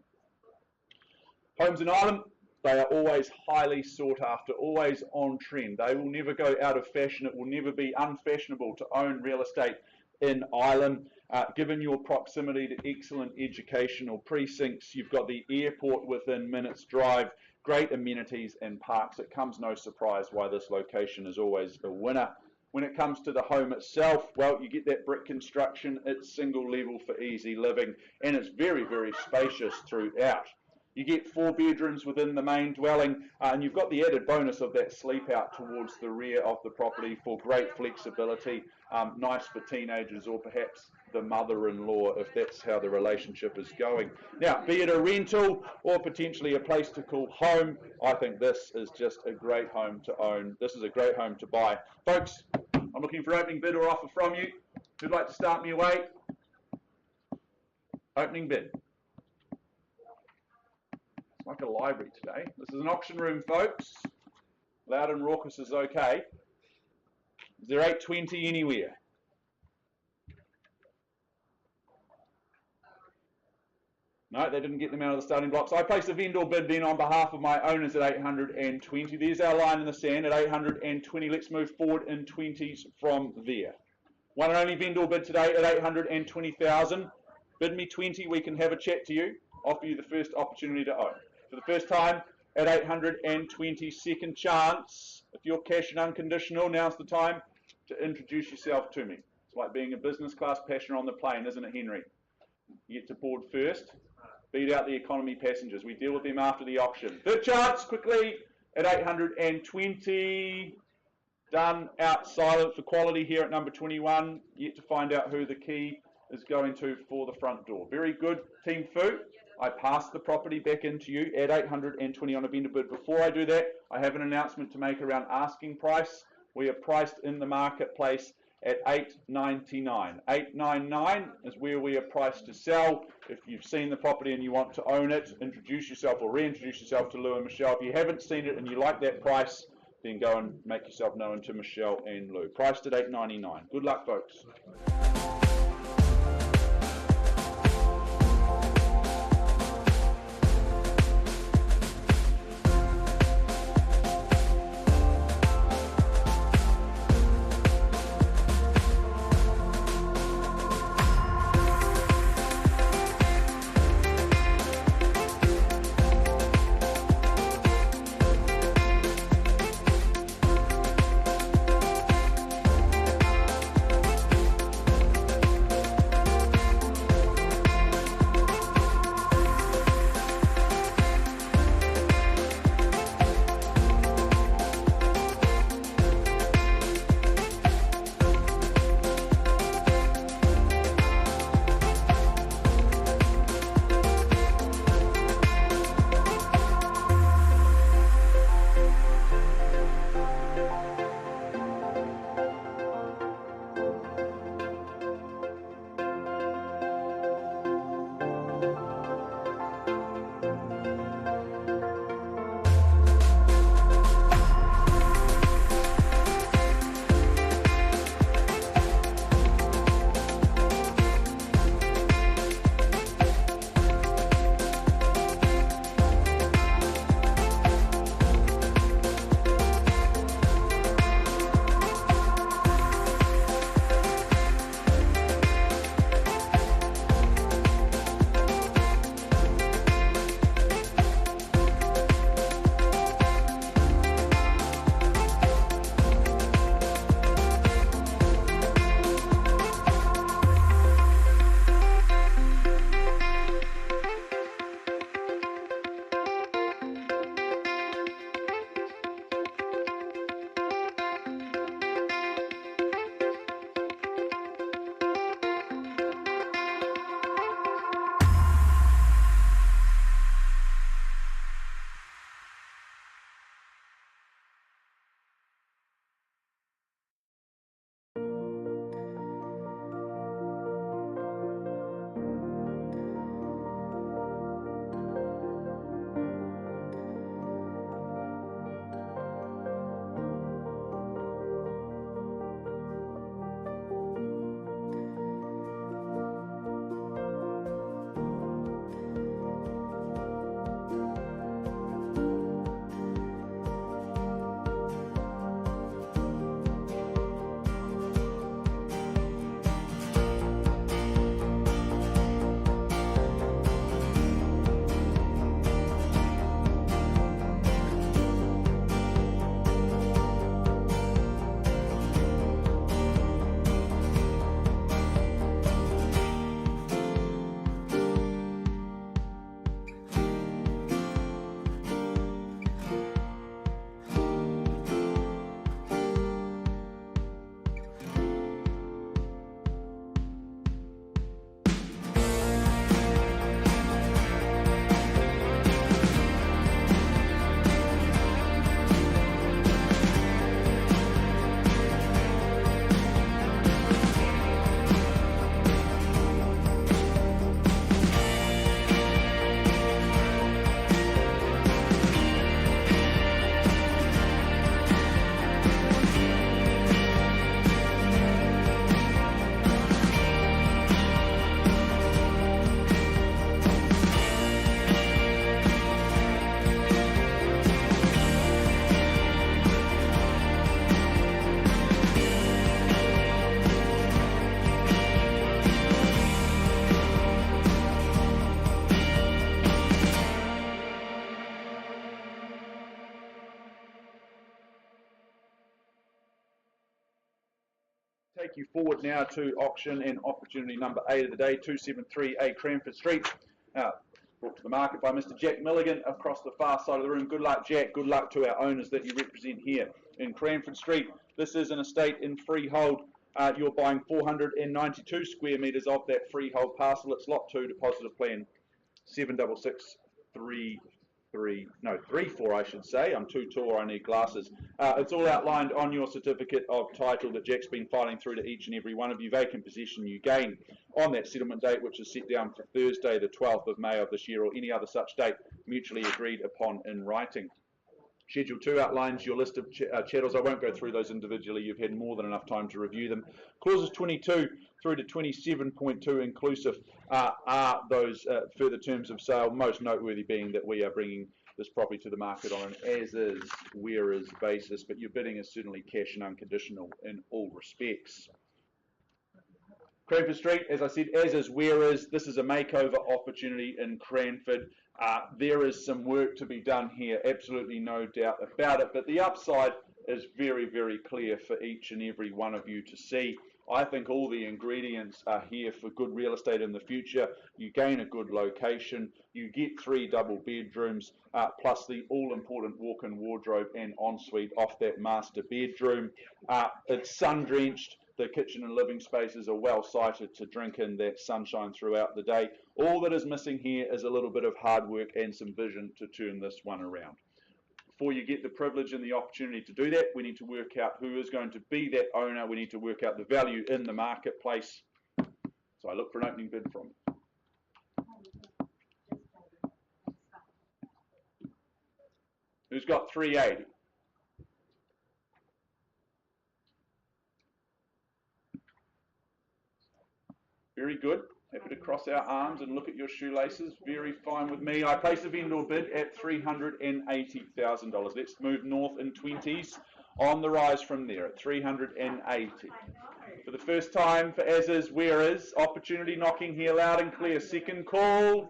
S3: Homes in Ireland, they are always highly sought after, always on trend. They will never go out of fashion. It will never be unfashionable to own real estate in Ireland. Given your proximity to excellent educational precincts, you've got the airport within minutes drive, great amenities and parks. It comes no surprise why this location is always a winner. When it comes to the home itself, well, you get that brick construction. It's single level for easy living, and it's very, very spacious throughout. You get 4 bedrooms within the main dwelling, and you've got the added bonus of that sleep out towards the rear of the property for great flexibility, nice for teenagers or perhaps the mother-in-law if that's how the relationship is going. Now, be it a rental or potentially a place to call home, I think this is just a great home to own. This is a great home to buy. Folks, I'm looking for opening bid or offer from you. Who'd like to start me away? Opening bid. It's like a library today. This is an auction room, folks. Loud and raucous is okay. Is there 820 anywhere? No, they didn't get them out of the starting blocks. I place a vendor bid then on behalf of my owners at 820. There's our line in the sand at 820. Let's move forward in 20s from there. One and only vendor bid today at 820,000. Bid me 20, we can have a chat to you. Offer you the first opportunity to own. For the first time at 820, second chance. If you're cash and unconditional, now's the time to introduce yourself to me. It's like being a business class passenger on the plane, isn't it, Henry? You get to board first, beat out the economy passengers. We deal with them after the auction. Third chance, quickly, at 820. Done, out, silent for quality here at number 21. Yet to find out who the key is going to for the front door. Very good, Team Fu. I pass the property back into you at 820 on a vendor bid. Before I do that, I have an announcement to make around asking price. We are priced in the marketplace at $899. $899 is where we are priced to sell. If you've seen the property and you want to own it, introduce yourself or reintroduce yourself to Lou and Michelle. If you haven't seen it and you like that price, then go and make yourself known to Michelle and Lou. Priced at $899. Good luck, folks. Take you forward now to auction and opportunity number 8 of the day, 273A Cranford Street. Brought to the market by Mr. Jack Milligan across the far side of the room. Good luck, Jack. Good luck to our owners that you represent here in Cranford Street. This is an estate in freehold. You're buying 492 square metres of that freehold parcel. It's lot 2, deposit of plan 34, I should say. I'm too tall, I need glasses. It's all outlined on your certificate of title that Jack's been filing through to each and every one of you. Vacant possession you gain on that settlement date, which is set down for Thursday, the 12th of May of this year, or any other such date mutually agreed upon in writing. Schedule 2 outlines your list of chattels. I won't go through those individually. You've had more than enough time to review them. Clauses 22 through to 27.2 inclusive are those further terms of sale, most noteworthy being that we are bringing this property to the market on an as-is, where-is basis, but your bidding is certainly cash and unconditional in all respects. Cranford Street, as I said, as-is, where-is. This is a makeover opportunity in Cranford. There is some work to be done here, absolutely no doubt about it, but the upside is very, very clear for each and every one of you to see. I think all the ingredients are here for good real estate in the future. You gain a good location, you get 3 double bedrooms, plus the all-important walk-in wardrobe and ensuite off that master bedroom. It's sun-drenched. The kitchen and living spaces are well sited to drink in that sunshine throughout the day. All that is missing here is a little bit of hard work and some vision to turn this one around. Before you get the privilege and the opportunity to do that, we need to work out who is going to be that owner. We need to work out the value in the marketplace. So I look for an opening bid from you. Who's got 380? Very good. Happy to cross our arms and look at your shoelaces. Very fine with me. I place a vendor bid at $380,000. Let's move north in 20s. On the rise from there at 380. For the first time for as-is, where-is. Opportunity knocking here loud and clear. Second call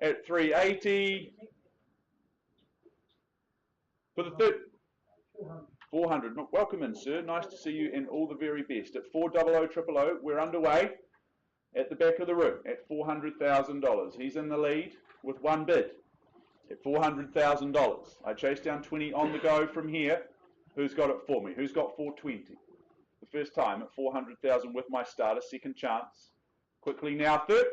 S3: at 380. For the third, 400. Welcome in, sir. Nice to see you, and all the very best. At 400,000, we're underway. At the back of the room at $400,000. He's in the lead with one bid at $400,000. I chase down 20 on the go from here. Who's got it for me? Who's got 420? The first time at 400,000 with my starter. Second chance. Quickly now, third.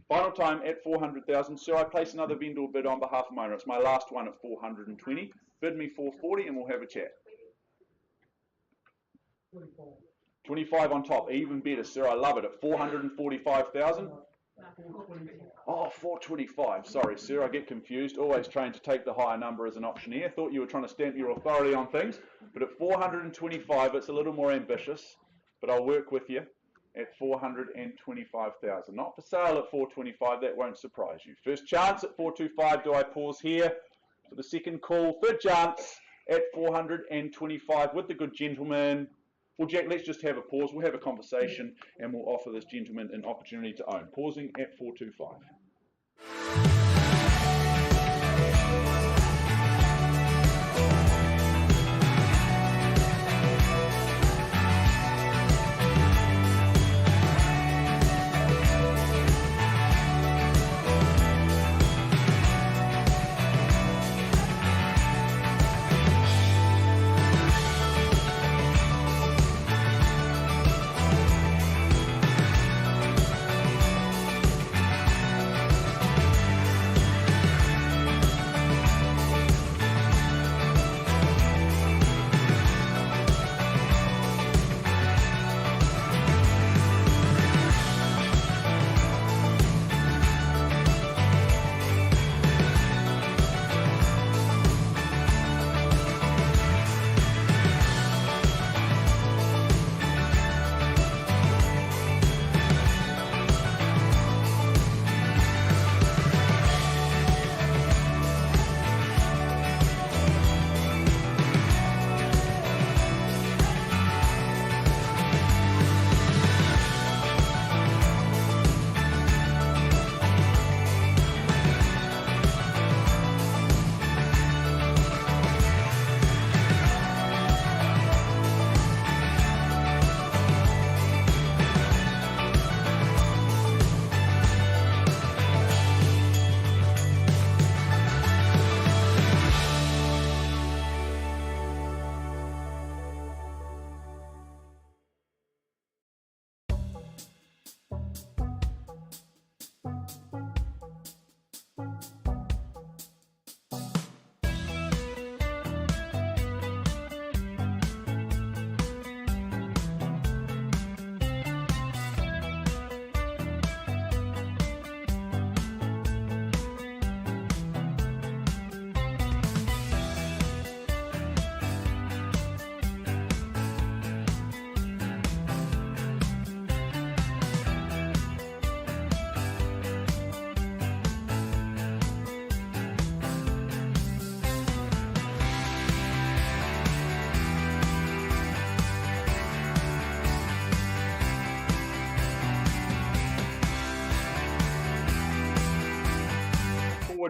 S3: Final time at 400,000. So I place another vendor bid on behalf of my owner. It's my last one at 420. Bid me 440 and we'll have a chat. 25 on top, even better, sir. I love it. At 445,000. Oh, 425. Sorry, sir. I get confused. Always trained to take the higher number as an auctioneer. Thought you were trying to stamp your authority on things. But at 425, it's a little more ambitious. But I'll work with you at 425,000. Not for sale at 425. That won't surprise you. First chance at 425. Do I pause here for the second call? Third chance at 425 with the good gentleman. Well, Jack, let's just have a pause. We'll have a conversation and we'll offer this gentleman an opportunity to own. Pausing at 425.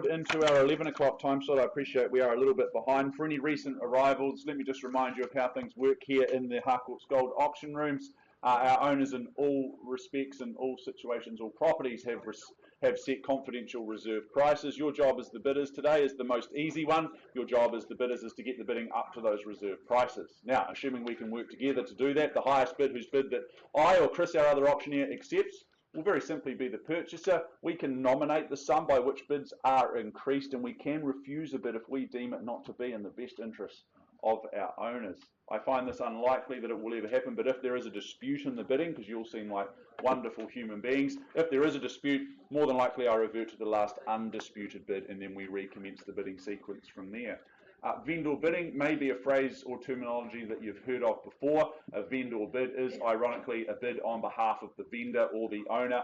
S3: forward into our 11 o'clock time slot. I appreciate we are a little bit behind. For any recent arrivals, let me just remind you of how things work here in the Harcourts Gold auction rooms. Our owners in all respects and all situations, all properties have set confidential reserve prices. Your job as the bidders today is the most easy one. Your job as the bidders is to get the bidding up to those reserve prices. Now, assuming we can work together to do that, the highest bid, whose bid that I or Chris, our other auctioneer, accepts, will very simply be the purchaser. We can nominate the sum by which bids are increased, and we can refuse a bid if we deem it not to be in the best interest of our owners. I find this unlikely that it will ever happen, but if there is a dispute in the bidding, because you all seem like wonderful human beings, if there is a dispute, more than likely I revert to the last undisputed bid, and then we recommence the bidding sequence from there. Vendor bidding may be a phrase or terminology that you've heard of before. A vendor bid is, ironically, a bid on behalf of the vendor or the owner.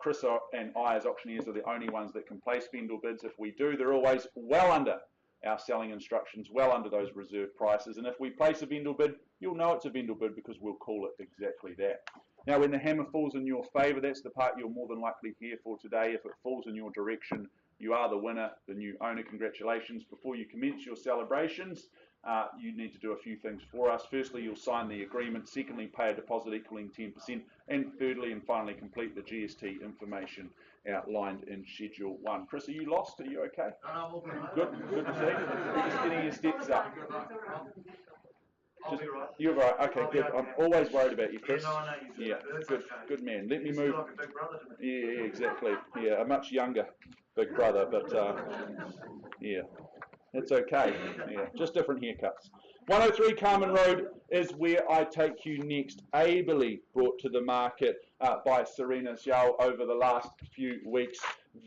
S3: Chris and I, as auctioneers, are the only ones that can place vendor bids. If we do, they're always well under our selling instructions, well under those reserve prices. And if we place a vendor bid, you'll know it's a vendor bid because we'll call it exactly that. Now, when the hammer falls in your favour, that's the part you're more than likely here for today. If it falls in your direction, you are the winner, the new owner. Congratulations. Before you commence your celebrations, you need to do a few things for us. Firstly, you'll sign the agreement. Secondly, pay a deposit equaling 10%. And thirdly and finally, complete the GST information outlined in Schedule 1. Chris, are you lost? Are you okay? Good to see you. You're just getting your steps up. Just, you're right. Okay, good. I'm always worried about you, Chris. Yeah, good man. Let me move. Yeah, exactly. Yeah, a much younger big brother, but yeah, it's okay. Yeah, just different haircuts. 103 Carmen Road is where I take you next, ably brought to the market by Serena Xiao over the last few weeks.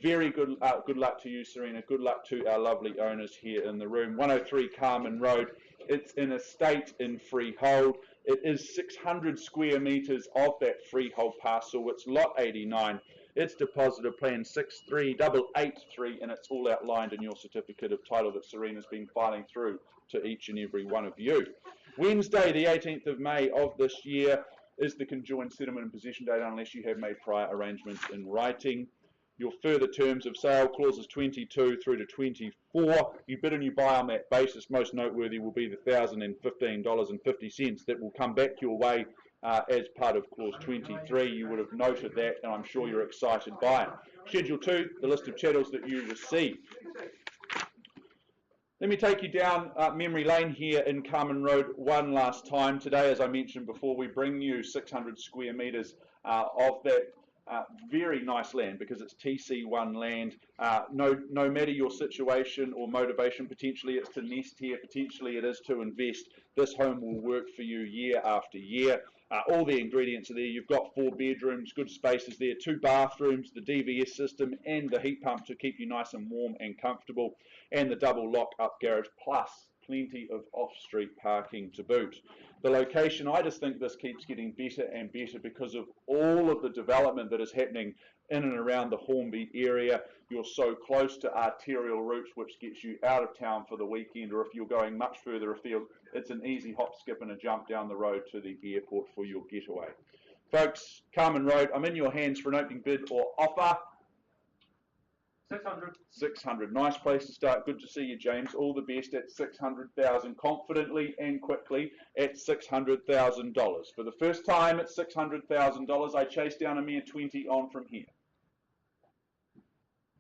S3: Very good luck to you, Serena. Good luck to our lovely owners here in the room. 103 Carmen Road. It's an estate in freehold. It is 600 square metres of that freehold parcel. It's lot 89. It's deposit of plan 63883, and it's all outlined in your certificate of title that Serena's been filing through to each and every one of you. Wednesday, the 18th of May of this year, is the conjoined settlement and possession date unless you have made prior arrangements in writing. Your further terms of sale, clauses 22 through to 24, you bid and you buy on that basis. Most noteworthy will be the $1,015.50 that will come back your way as part of clause 23. You would have noted that, and I'm sure you're excited by it. Schedule 2, the list of chattels that you receive. Let me take you down memory lane here in Carmen Road one last time. Today, as I mentioned before, we bring you 600 square metres of that very nice land, because it's TC1 land. No matter your situation or motivation, potentially it's to nest here, potentially it is to invest. This home will work for you year after year. All the ingredients are there. You've got 4 bedrooms, good spaces there, 2 bathrooms, the DVS system and the heat pump to keep you nice and warm and comfortable, and the double lock-up garage, plus plenty of off-street parking to boot. The location, I just think this keeps getting better and better because of all of the development that is happening in and around the Hornby area. You're so close to arterial routes, which gets you out of town for the weekend, or if you're going much further afield, it's an easy hop, skip and a jump down the road to the airport for your getaway. Folks, Carmen Road, I'm in your hands for an opening bid or offer.
S2: 600.
S3: 600. Nice place to start. Good to see you, James. All the best at 600,000, confidently and quickly at $600,000. For the first time at $600,000, I chase down a mere 20 on from here.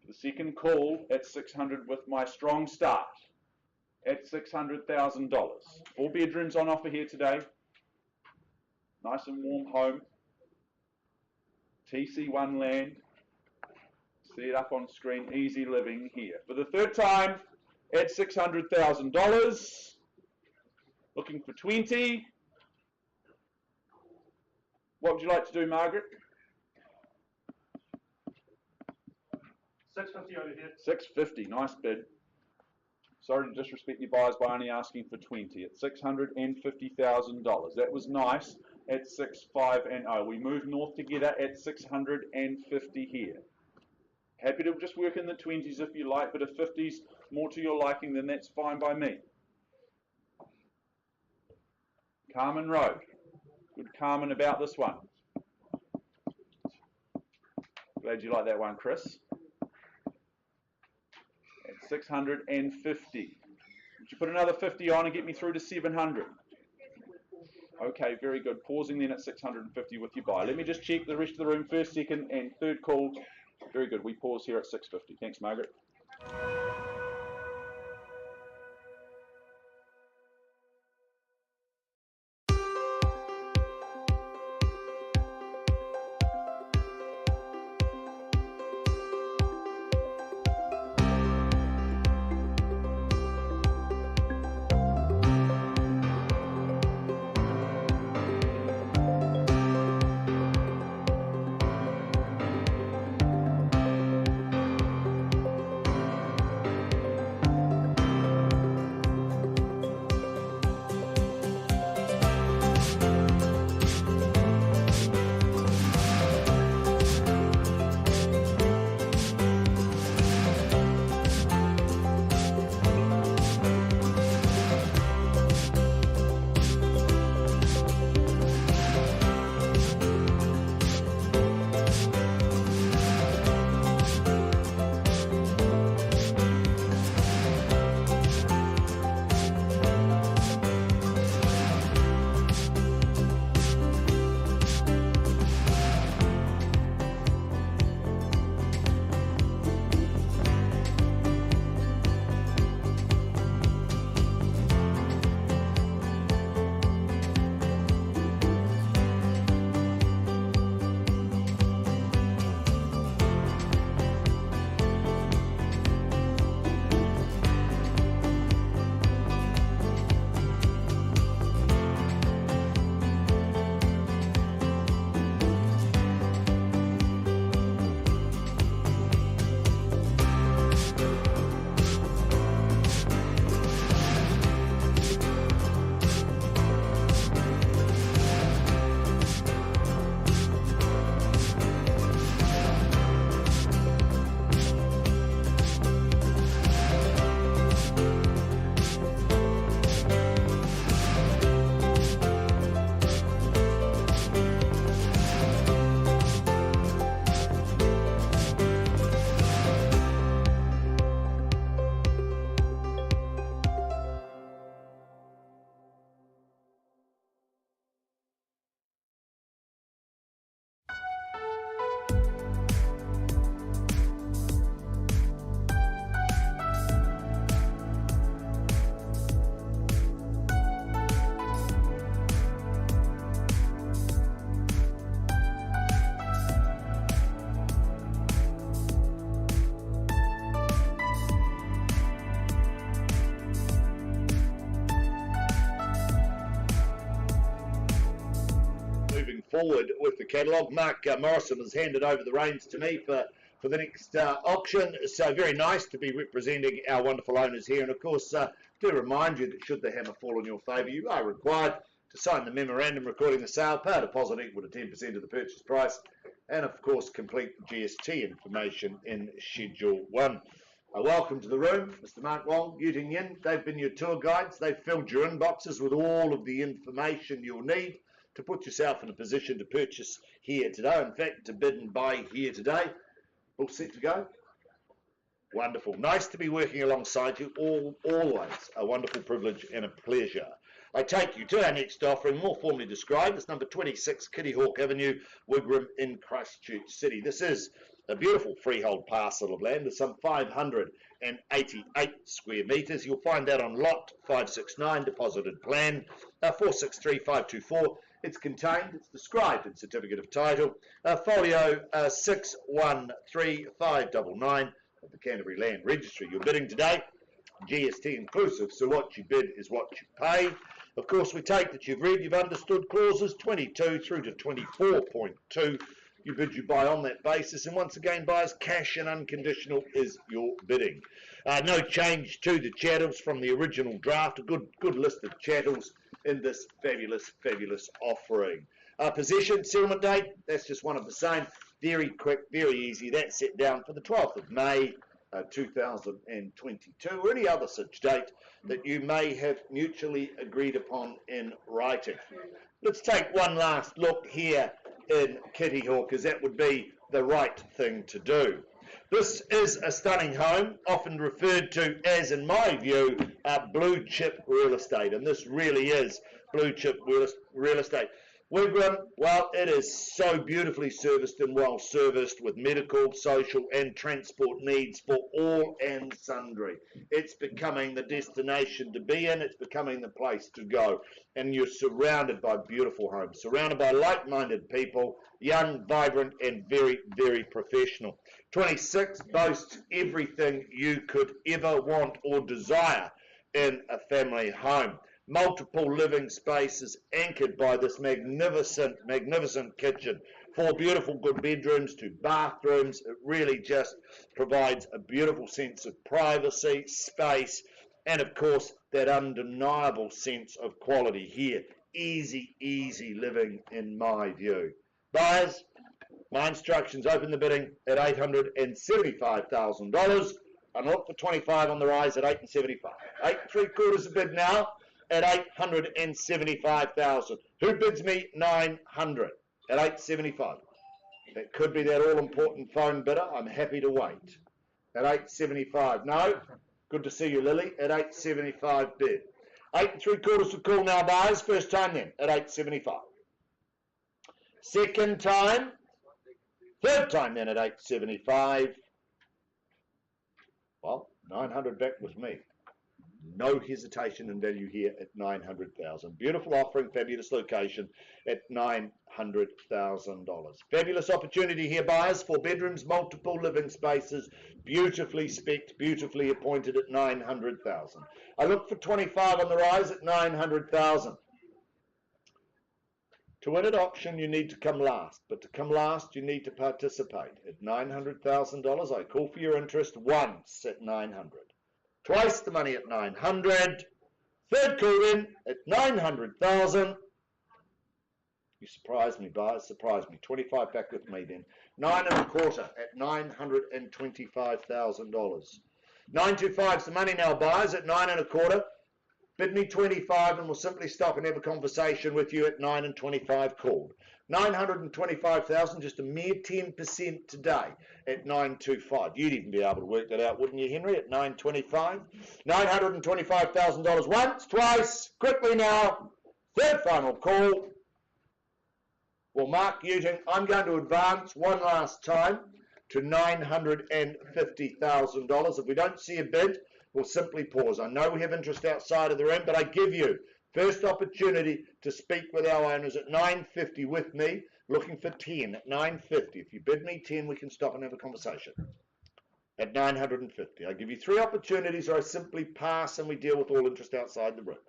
S3: For the second call at 600 with my strong start at $600,000. 4 bedrooms on offer here today. Nice and warm home. TC1 land. See it up on screen, easy living here. For the third time at $600,000, looking for 20. What would you like to do, Margaret?
S2: 650 over here.
S3: 650, nice bid. Sorry to disrespect your buyers by only asking for 20 at $650,000. That was nice at 650. We move north together at 650 here. Happy to just work in the 20s if you like, but if 50's more to your liking, then that's fine by me. Carmen Road. Good Carmen about this one. Glad you like that one, Chris. at 650. Would you put another 50 on and get me through to 700? Okay, very good. Pausing then at 650 with your buy. Let me just check the rest of the room. First, second, and third call. Very good. We pause here at 650. Thanks, Margaret.
S1: Forward with the catalogue. Mark Morrison has handed over the reins to me for the next auction, so very nice to be representing our wonderful owners here. And of course, do remind you that should the hammer fall in your favour, you are required to sign the memorandum recording the sale, pay a deposit equal to 10% of the purchase price, and of course complete GST information in Schedule 1. Welcome to the room, Mr. Mark Wong, Yuting Yin. They've been your tour guides. They've filled your inboxes with all of the information you'll need to put yourself in a position to purchase here today. In fact, to bid and buy here today. All set to go? Wonderful. Nice to be working alongside you. Always a wonderful privilege and a pleasure. I take you to our next offering, more formally described as number 26 Kitty Hawk Avenue, Wigram in Christchurch City. This is a beautiful freehold parcel of land with some 588 square metres. You'll find that on lot 569, deposited plan 463524. It's contained, it's described in Certificate of Title, folio 613599 of the Canterbury Land Registry. You're bidding today, GST inclusive, so what you bid is what you pay. Of course, we take that you've read, you've understood clauses 22 through to 24.2. You bid, you buy on that basis, and once again, buyers, cash and unconditional is your bidding. No change to the chattels from the original draft, a good list of chattels in this fabulous offering. Possession, settlement date, that's just one of the same. Very quick, very easy. That's set down for the 12th of May 2022, or any other such date that you may have mutually agreed upon in writing. Let's take one last look here in Kitty Hawk, as that would be the right thing to do. This is a stunning home, often referred to as, in my view, blue chip real estate, and this really is blue chip real estate. Wigram, well, it is so beautifully serviced and well serviced with medical, social and transport needs for all and sundry. It's becoming the destination to be in, it's becoming the place to go, and you're surrounded by beautiful homes, surrounded by like-minded people, young, vibrant and very, very professional. 26 boasts everything you could ever want or desire in a family home. Multiple living spaces anchored by this magnificent kitchen. 4 beautiful good bedrooms, 2 bathrooms. It really just provides a beautiful sense of privacy, space, and of course that undeniable sense of quality here. Easy living in my view. Buyers, my instructions: open the bidding at $875,000 and look for 25 on the rise at 875. 8 3/4 a bid now at $875,000. Who bids me 900 at 875? That could be that all-important phone bidder. I'm happy to wait at 875. No, good to see you, Lily. At 875 bid. 8 3/4 to call now, buyers. First time then at 875. Second time. Third time then at 875. Well, 900 back with me. No hesitation in value here at 900,000. Beautiful offering, fabulous location at $900,000. Fabulous opportunity here, buyers. 4 bedrooms, multiple living spaces, beautifully specced, beautifully appointed at 900,000. I look for 25 on the rise at 900,000. To win at auction, you need to come last, but to come last, you need to participate. At $900,000, I call for your interest once at 900. Twice the money at 900. Third call in at 900,000. You surprised me, buyers, surprised me. 25 back with me then. 9 1/4 at $925,000. 925 is the money now, buyers, at 9 1/4. Bid me 25 and we'll simply stop and have a conversation with you at 9 25 called. 925,000, just a mere 10% today at 925. You'd even be able to work that out, wouldn't you, Henry, at 925? $925,000 once, twice, quickly now. Third final call. Well, Mark Uting, I'm going to advance one last time to $950,000. If we don't see a bid, we'll simply pause. I know we have interest outside of the room, but I give you first opportunity to speak with our owners at 950 with me, looking for 10 at 950. If you bid me 10, we can stop and have a conversation. At 950. I give you 3 opportunities, or I simply pass and we deal with all interest outside the room.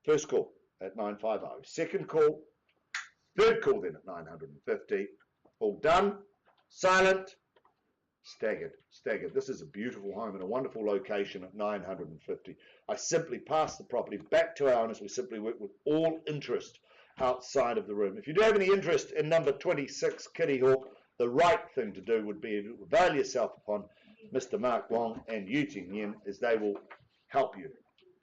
S1: First call at 950. Second call. Third call then at 950. All done. Silent. Staggered. This is a beautiful home in a wonderful location at 950. I simply pass the property back to our owners. We simply work with all interest outside of the room. If you do have any interest in number 26 Kitty Hawk, the right thing to do would be to avail yourself upon Mr. Mark Wong and Yuting Yen, as they will help you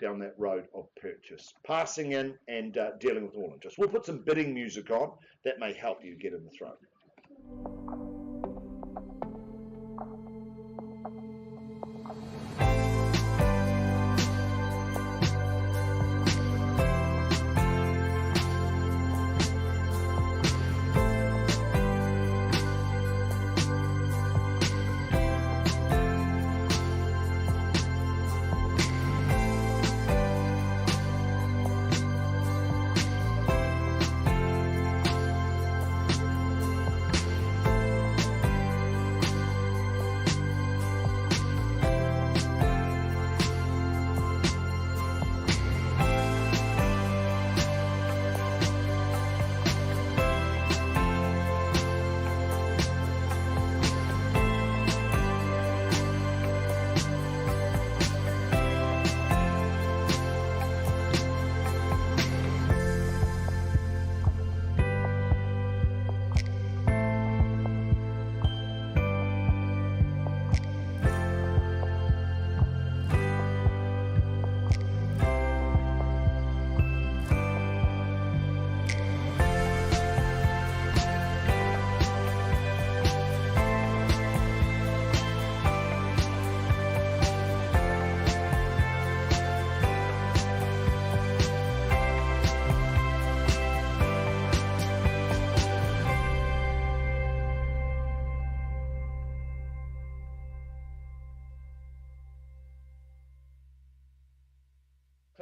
S1: down that road of purchase. Passing in and dealing with all interest. We'll put some bidding music on that may help you get in the throw.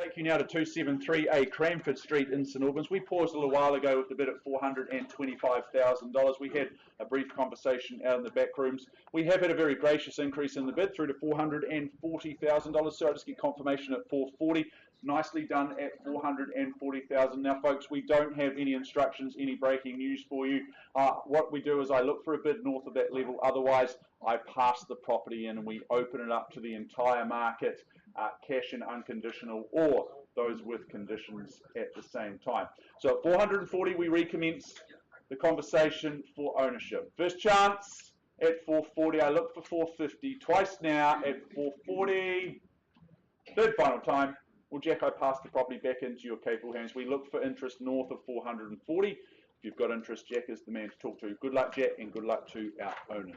S3: Take you now to 273A Cranford Street in St Albans. We paused a little while ago with the bid at $425,000. We had a brief conversation out in the back rooms. We have had a very gracious increase in the bid through to $440,000. So I just get confirmation at $440,000. Nicely done at $440,000. Now, folks, we don't have any instructions, any breaking news for you. What we do is I look for a bid north of that level. Otherwise, I pass the property in and we open it up to the entire market, cash and unconditional, or those with conditions at the same time. So at 440, we recommence the conversation for ownership. First chance at 440. I look for 450. Twice now at 440. Third final time. Well, Jack, I pass the property back into your capable hands. We look for interest north of 440. If you've got interest, Jack is the man to talk to. Good luck, Jack, and good luck to our owners.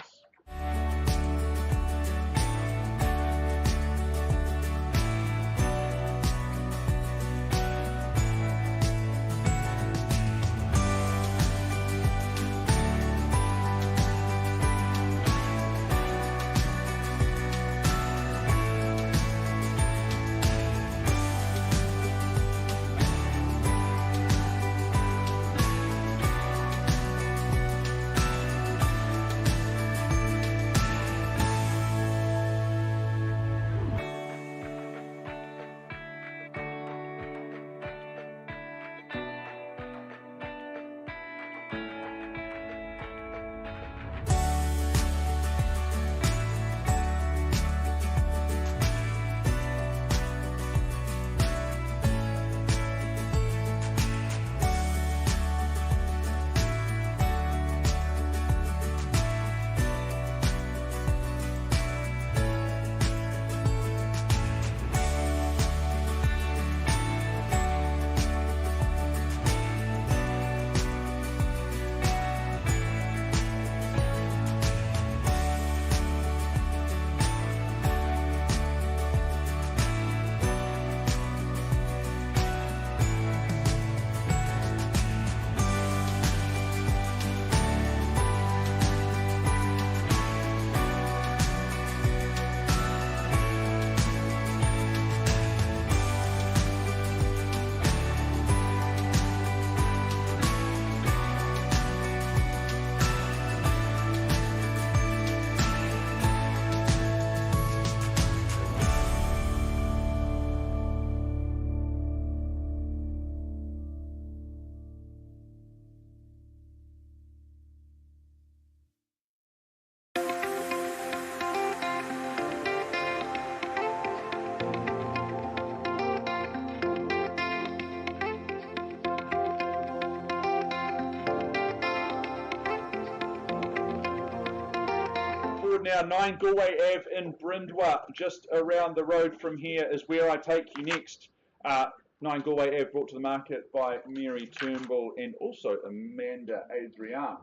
S3: Now 9 Galway Ave in Brindwa, just around the road from here is where I take you next. 9 Galway Ave brought to the market by Mary Turnbull and also Amanda Adrian.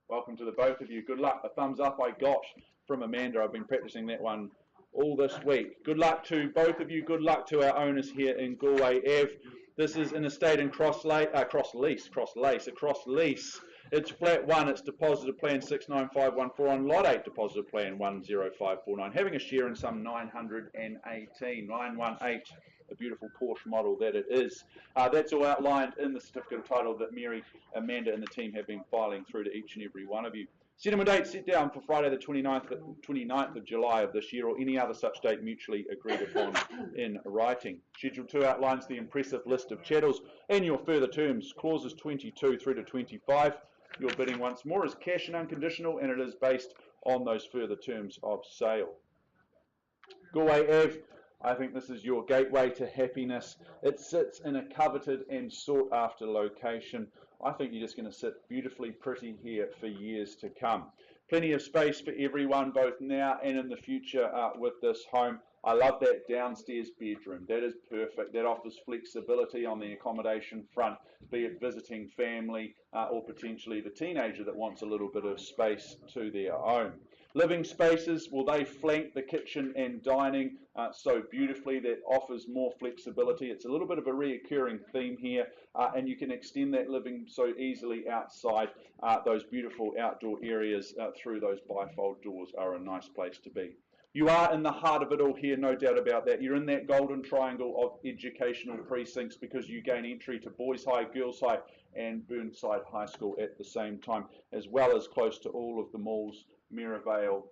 S3: Welcome to the both of you. Good luck. A thumbs up I got from Amanda. I've been practicing that one all this week. Good luck to both of you. Good luck to our owners here in Galway Ave. This is an estate in Cross Lease. It's flat 1, it's deposited plan 69514 on lot 8, deposited plan 10549, having a share in some 918, 918, a beautiful Porsche model that it is. That's all outlined in the certificate of title that Mary, Amanda and the team have been filing through to each and every one of you. Settlement date set down for Friday the 29th of July of this year or any other such date mutually agreed upon in writing. Schedule 2 outlines the impressive list of chattels and your further terms, clauses 22 through to 25. Your bidding once more is cash and unconditional, and it is based on those further terms of sale. Galway Ave, I think this is your gateway to happiness. It sits in a coveted and sought after location. I think you're just going to sit beautifully pretty here for years to come. Plenty of space for everyone, both now and in the future with this home. I love that downstairs bedroom. That is perfect. That offers flexibility on the accommodation front, be it visiting family or potentially the teenager that wants a little bit of space to their own. Living spaces, well, they flank the kitchen and dining so beautifully. That offers more flexibility. It's a little bit of a reoccurring theme here, and you can extend that living so easily outside. Those beautiful outdoor areas through those bifold doors are a nice place to be. You are in the heart of it all here, no doubt about that. You're in that golden triangle of educational precincts because you gain entry to Boys High, Girls High and Burnside High School at the same time, as well as close to all of the malls, Merivale,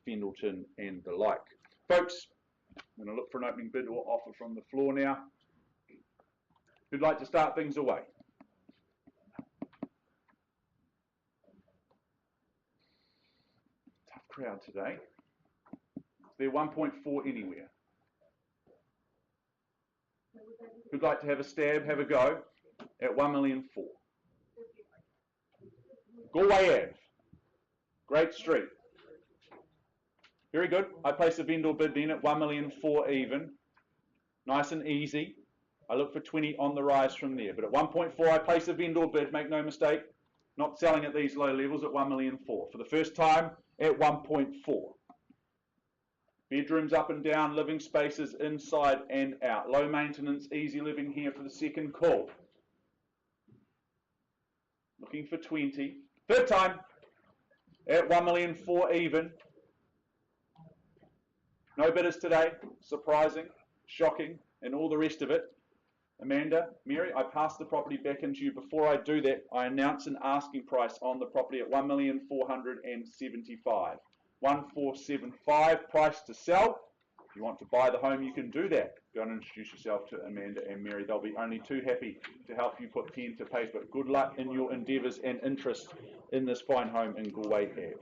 S3: Fendleton and the like. Folks, I'm going to look for an opening bid or offer from the floor now. Who'd like to start things away? Tough crowd today. They're 1.4 anywhere. Who'd like to have a stab, have a go at 1,004,000? Galway Ave, Great Street. Very good. I place a vendor bid then at 1,004,000 even. Nice and easy. I look for 20 on the rise from there. But at 1.4, I place a vendor bid. Make no mistake, not selling at these low levels at 1,004,000 for the first time at 1.4. Bedrooms up and down, living spaces inside and out. Low maintenance, easy living here for the second call. Looking for 20. Third time at 1,004,000 even. No bidders today. Surprising, shocking, and all the rest of it. Amanda, Mary, I pass the property back into you. Before I do that, I announce an asking price on the property at 1,475,000. 1,475 price to sell. If you want to buy the home, you can do that. Go and introduce yourself to Amanda and Mary. They'll be only too happy to help you put pen to paper. Good luck in your endeavours and interest in this fine home in Galway Ave.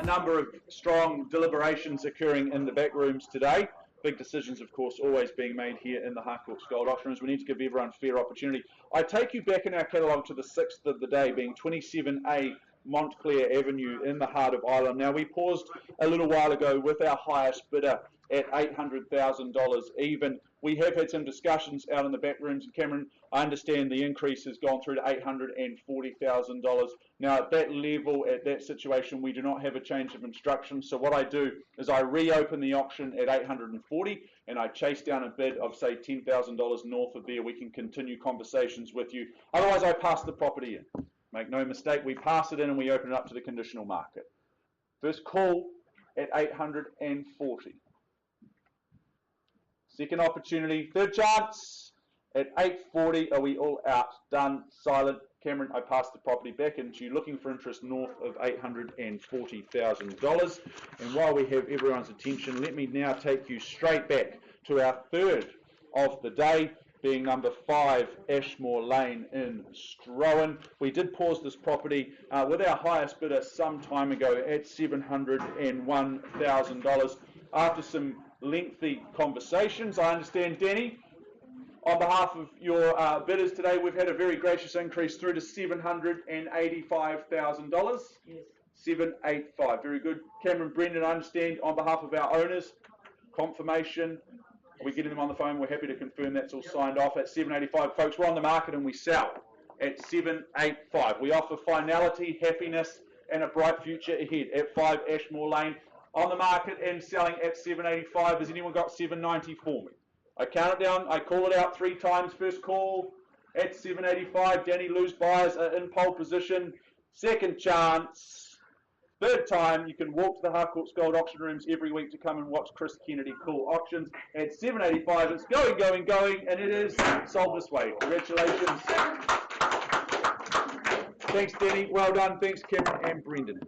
S3: Number of strong deliberations occurring in the back rooms today. Big decisions, of course, always being made here in the Harcourts Gold Auction Rooms. We need to give everyone fair opportunity. I take you back in our catalogue to the 6th of the day, being 27A Montclair Avenue in the heart of Ireland. Now, we paused a little while ago with our highest bidder at $800,000 even. We have had some discussions out in the back rooms, and Cameron, I understand the increase has gone through to $840,000. Now, at that level, at that situation, we do not have a change of instructions. So what I do is I reopen the auction at $840,000, and I chase down a bid of, say, $10,000 north of there, we can continue conversations with you. Otherwise, I pass the property in. Make no mistake, we pass it in and we open it up to the conditional market. First call at 840. Second opportunity, third chance at 840. Are we all out? Done, silent. Cameron, I pass the property back into you, looking for interest north of $840,000. And while we have everyone's attention, let me now take you straight back to our third of the day, being number 5, Ashmore Lane in Strowan. We did pause this property with our highest bidder some time ago at $701,000. After some lengthy conversations, I understand, Danny, on behalf of your bidders today, we've had a very gracious increase through to $785,000.
S4: Yes.
S3: 785, very good. Cameron, Brendan, I understand on behalf of our owners, confirmation. We're getting them on the phone. We're happy to confirm that's all signed off at 785. Folks, we're on the market and we sell at 785. We offer finality, happiness, and a bright future ahead at 5 Ashmore Lane. On the market and selling at 785. Has anyone got 790 for me? I count it down. I call it out 3 times. First call at 785. Danny, lose buyers are in pole position. Second chance. Third time, you can walk to the Harcourts Gold auction rooms every week to come and watch Chris Kennedy call auctions at 785. It's going, going, going, and it is sold this way. Congratulations. Thanks, Danny. Well done. Thanks, Cameron and Brendan.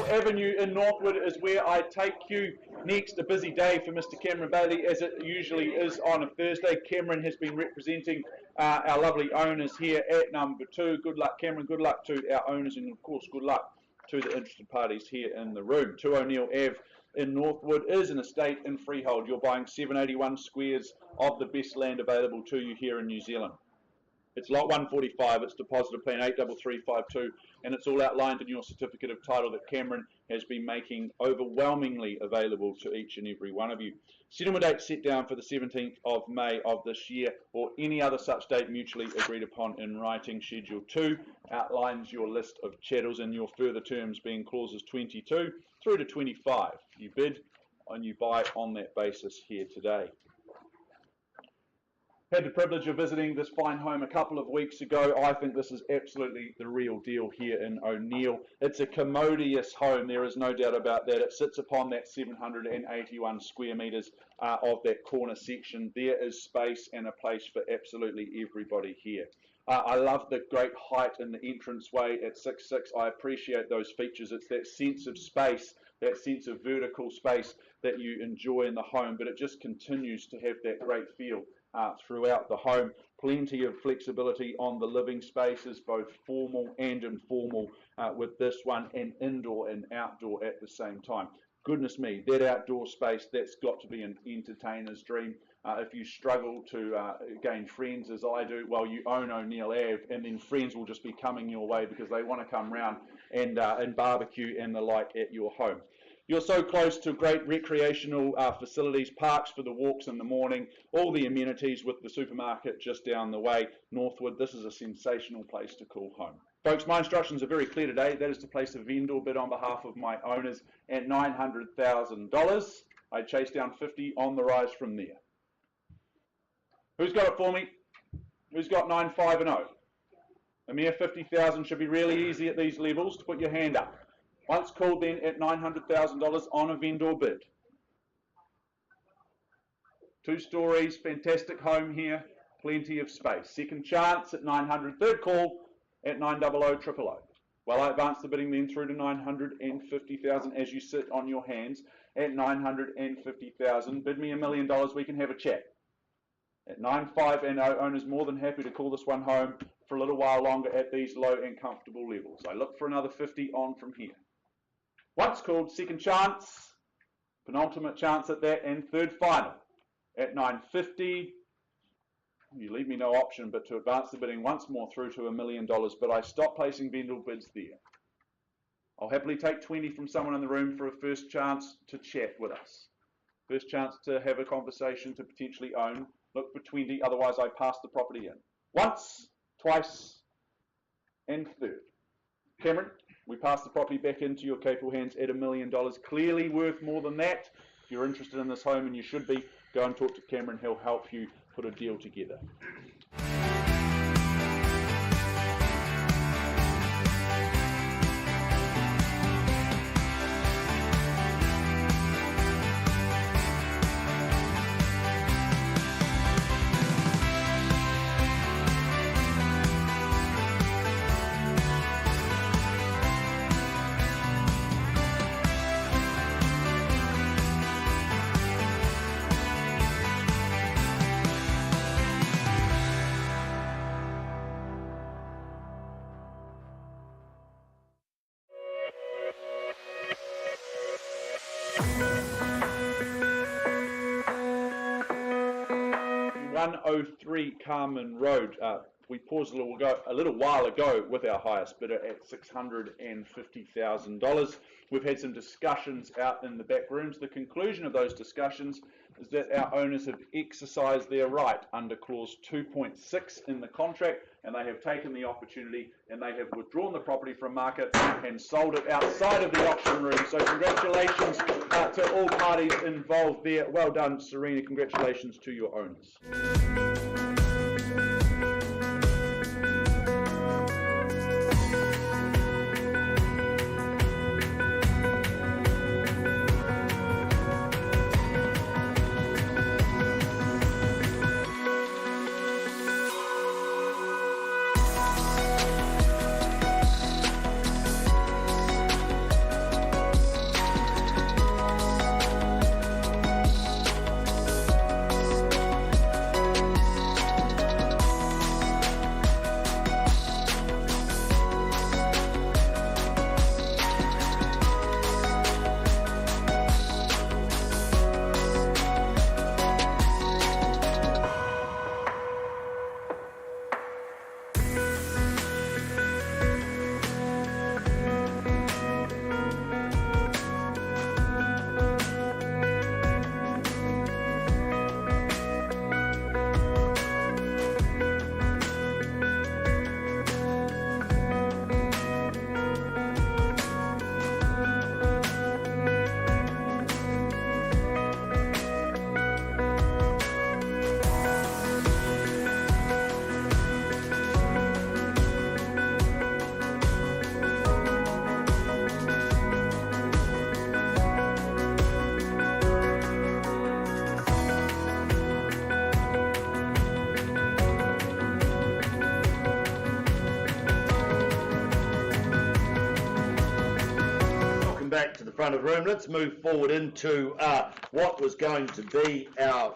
S3: Avenue in Northwood is where I take you next. A busy day for Mr. Cameron Bailey, as it usually is on a Thursday. Cameron has been representing our lovely owners here at number 2. Good luck, Cameron. Good luck to our owners, and of course, good luck to the interested parties here in the room. 2 O'Neill Ave in Northwood is an estate in freehold. You're buying 781 squares of the best land available to you here in New Zealand. It's lot 145, it's depositor plan 83352, and it's all outlined in your certificate of title that Cameron has been making overwhelmingly available to each and every one of you. Settlement date set down for the 17th of May of this year, or any other such date mutually agreed upon in writing. Schedule 2 outlines your list of chattels and your further terms being clauses 22 through to 25. You bid and you buy on that basis here today. Had the privilege of visiting this fine home a couple of weeks ago. I think this is absolutely the real deal here in O'Neill. It's a commodious home, there is no doubt about that. It sits upon that 781 square metres of that corner section. There is space and a place for absolutely everybody here. I love the great height in the entranceway at 6'6". I appreciate those features. It's that sense of space, that sense of vertical space that you enjoy in the home, but it just continues to have that great feel throughout the home. Plenty of flexibility on the living spaces, both formal and informal with this one, and indoor and outdoor at the same time. Goodness me, that outdoor space, that's got to be an entertainer's dream. If you struggle to gain friends as I do, well, you own O'Neill Ave, and then friends will just be coming your way because they want to come round and barbecue and the like at your home. You're so close to great recreational facilities, parks for the walks in the morning, all the amenities with the supermarket just down the way. Northwood, this is a sensational place to call home. Folks, my instructions are very clear today. That is to place a vendor bid on behalf of my owners at $900,000. I chase down 50 on the rise from there. Who's got it for me? Who's got 95 and 0? A mere 50,000 should be really easy at these levels to put your hand up. Once called then at $900,000 on a vendor bid. 2 stories, fantastic home here, plenty of space. Second chance at 900, third call at 900 000. Well, I advance the bidding then through to 950,000 as you sit on your hands at 950,000. Bid me $1 million, we can have a chat. At 9.5 and 0, owners more than happy to call this one home for a little while longer at these low and comfortable levels. I look for another 50 on from here. Once called, second chance, penultimate chance at that, and third final at 9.50. You leave me no option but to advance the bidding once more through to $1 million, but I stop placing vendor bids there. I'll happily take 20 from someone in the room for a first chance to chat with us. First chance to have a conversation, to potentially own. Look for 20, otherwise I pass the property in. Once, twice, and third. Cameron, we pass the property back into your capable hands at $1 million. Clearly worth more than that. If you're interested in this home, and you should be, go and talk to Cameron. He'll help you put a deal together. .103 Carmen Road. We paused a little while ago with our highest bidder at $650,000. We've had some discussions out in the back rooms. The conclusion of those discussions is that our owners have exercised their right under clause 2.6 in the contract, and they have taken the opportunity and they have withdrawn the property from market and sold it outside of the auction room. So congratulations to all parties involved there. Well done, Serena. Congratulations to your owners.
S1: Back to the front of the room. Let's move forward into what was going to be our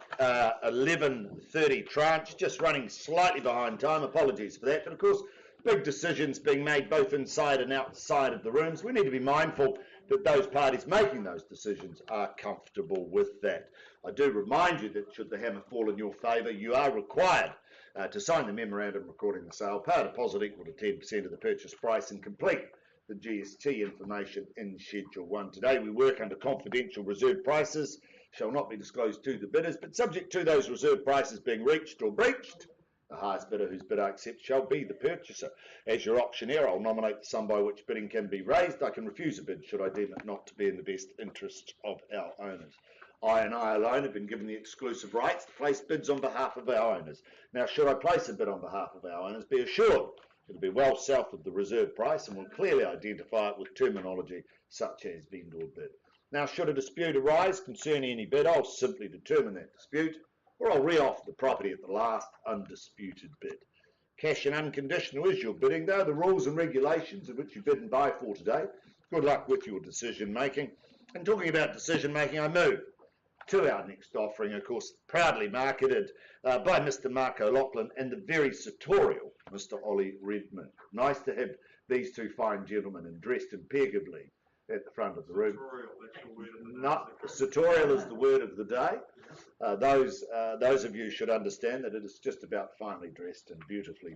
S1: 11:30 tranche, just running slightly behind time. Apologies for that, but of course big decisions being made both inside and outside of the rooms. We need to be mindful that those parties making those decisions are comfortable with that. I do remind you that should the hammer fall in your favour, you are required to sign the memorandum recording the sale, pay a deposit equal to 10% of the purchase price, and complete the GST information in Schedule 1. Today we work under confidential reserve prices, shall not be disclosed to the bidders, but subject to those reserve prices being reached or breached, the highest bidder whose bid I accept shall be the purchaser. As your auctioneer, I'll nominate the sum by which bidding can be raised. I can refuse a bid should I deem it not to be in the best interest of our owners. I and I alone have been given the exclusive rights to place bids on behalf of our owners. Now, should I place a bid on behalf of our owners, be assured it'll be well south of the reserve price and will clearly identify it with terminology such as vendor bid. Now, should a dispute arise concerning any bid, I'll simply determine that dispute, or I'll re-offer the property at the last undisputed bid. Cash and unconditional is your bidding. Though the rules and regulations of which you bid and buy for today. Good luck with your decision making. And talking about decision making, I move to our next offering, of course, proudly marketed by Mr. Mark O'Loughlin and the very sartorial Mr. Ollie Redmond. Nice to have these two fine gentlemen and dressed impeccably at the front of the room. Sartorial is the word of the day. Those of you should understand that it is just about finely dressed and beautifully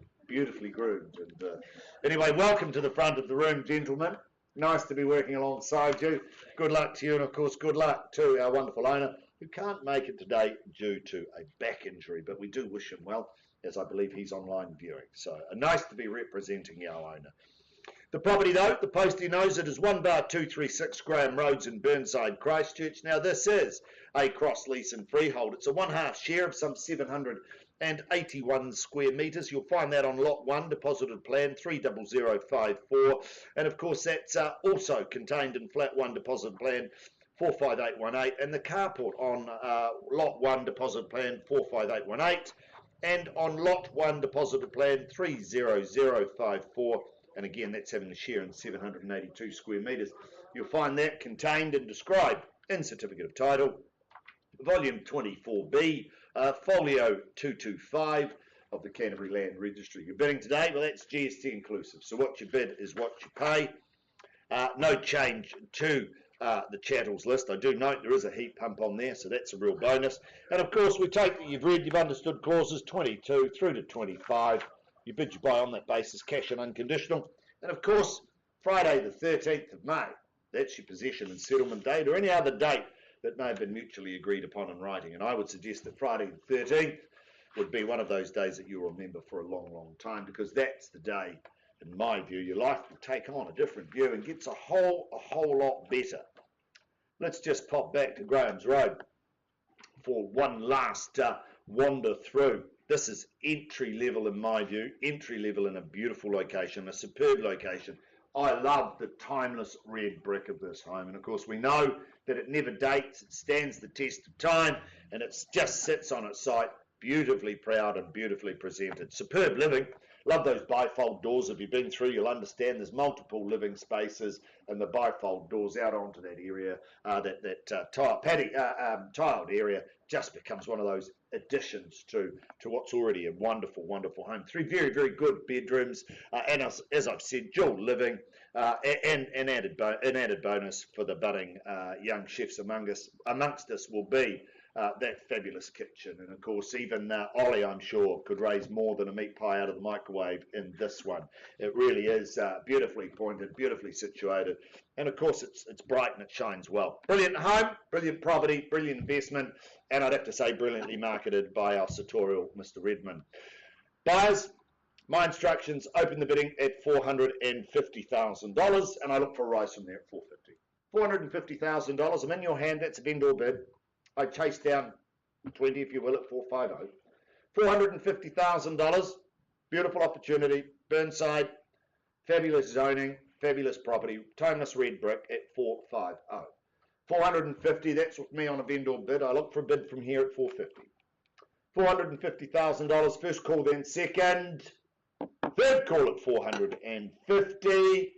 S1: groomed. And anyway, welcome to the front of the room, gentlemen. Nice to be working alongside you. Good luck to you, and of course, good luck to our wonderful owner, who can't make it today due to a back injury, but we do wish him well, as I believe he's online viewing. So nice to be representing our owner. The property, though, the postie knows it is 1-236 Graham Roads in Burnside, Christchurch. Now, this is a cross lease and freehold. It's a 1/2 share of some 781 square metres. You'll find that on Lot 1, deposited plan 30054. And, of course, that's also contained in Flat 1, deposit plan 45818. And the carport on Lot 1, deposit plan 45818. And on Lot 1, deposited plan 30054. And again, that's having a share in 782 square metres. You'll find that contained and described in Certificate of Title, Volume 24B, Folio 225 of the Canterbury Land Registry. You're bidding today, well, that's GST inclusive. So what you bid is what you pay. No change to the chattels list. I do note there is a heat pump on there, so that's a real bonus. And of course, we take that you've read, you've understood clauses 22 through to 25. You bid, you buy on that basis, cash and unconditional. And of course, Friday the 13th of May, that's your possession and settlement date, or any other date that may have been mutually agreed upon in writing. And I would suggest that Friday the 13th would be one of those days that you'll remember for a long, long time, because that's the day, in my view, your life will take on a different view and gets a whole lot better. Let's just pop back to Graham's Road for one last wander through. This is entry level in my view, entry level in a beautiful location, a superb location. I love the timeless red brick of this home, and of course we know that it never dates, it stands the test of time, and it just sits on its site, beautifully proud and beautifully presented. Superb living. Love those bifold doors. If you've been through, you'll understand there's multiple living spaces, and the bifold doors out onto that area, tiled area, just becomes one of those additions to what's already a wonderful, wonderful home. 3 very, very good bedrooms, and as I've said, dual living, and an added bonus for the budding young chefs amongst us will be that fabulous kitchen. And of course, even Ollie, I'm sure, could raise more than a meat pie out of the microwave in this one. It really is beautifully pointed, beautifully situated, and of course it's bright and it shines well. Brilliant home, brilliant property, brilliant investment, and I'd have to say brilliantly marketed by our sartorial Mr. Redmond. Buyers, my instructions: open the bidding at $450,000, and I look for a rise from there at $450,000. $450,000. I'm in your hand. That's a vendor bid. I chase down 20, if you will, at 450. $450,000, beautiful opportunity, Burnside, fabulous zoning, fabulous property, timeless red brick at 450. 450, that's with me on a vendor bid. I look for a bid from here at 450. $450,000, first call, then second, third call at 450.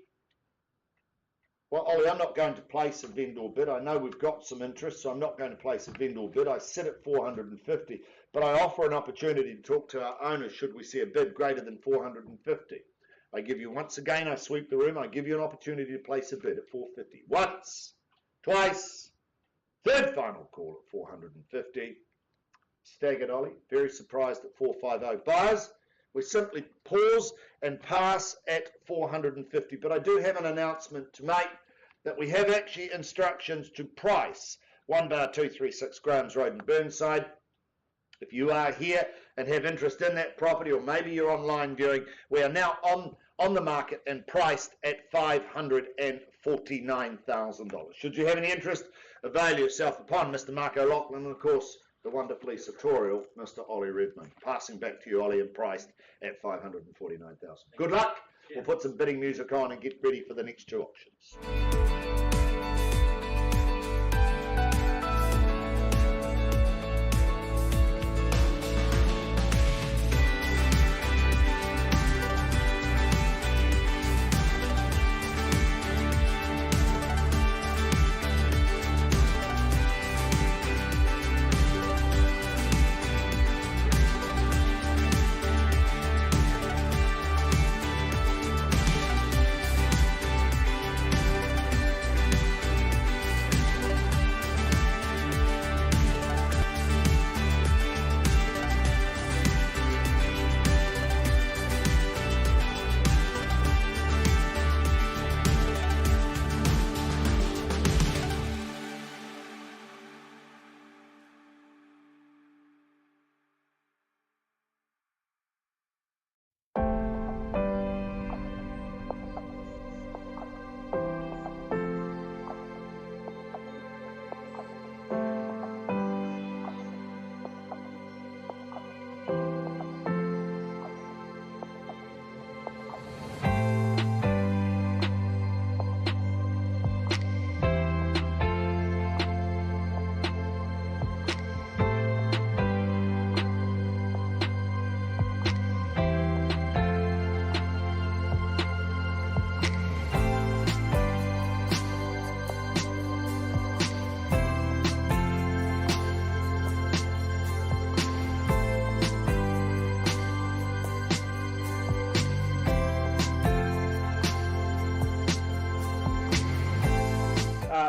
S1: Well, Ollie, I'm not going to place a vendor bid. I know we've got some interest, so I'm not going to place a vendor bid. I sit at 450, but I offer an opportunity to talk to our owners should we see a bid greater than 450. I give you, once again, I sweep the room, I give you an opportunity to place a bid at 450. Once, twice, third final call at 450. Staggered, Ollie, very surprised at 450. Buyers, we simply pause and pass at 450, but I do have an announcement to make that we have actually instructions to price 1-236 Graham's Road in Burnside. If you are here and have interest in that property, or maybe you're online viewing, we are now on the market and priced at $549,000. Should you have any interest, avail yourself upon Mr. Mark O'Loughlin and, of course, the wonderfully sartorial Mr. Ollie Redmond. Passing back to you, Ollie, and priced at $549,000. Good luck. We'll put some bidding music on and get ready for the next 2 auctions.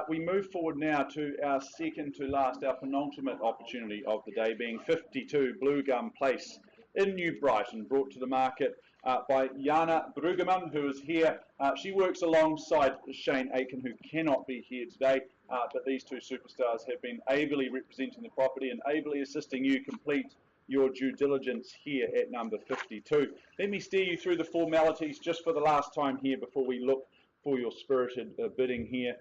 S3: We move forward now to our second to last, our penultimate opportunity of the day, being 52 Blue Gum Place in New Brighton, brought to the market by Jana Brueggemann, who is here. She works alongside Shane Aiken, who cannot be here today, but these two superstars have been ably representing the property and ably assisting you complete your due diligence here at number 52. Let me steer you through the formalities just for the last time here before we look for your spirited bidding here.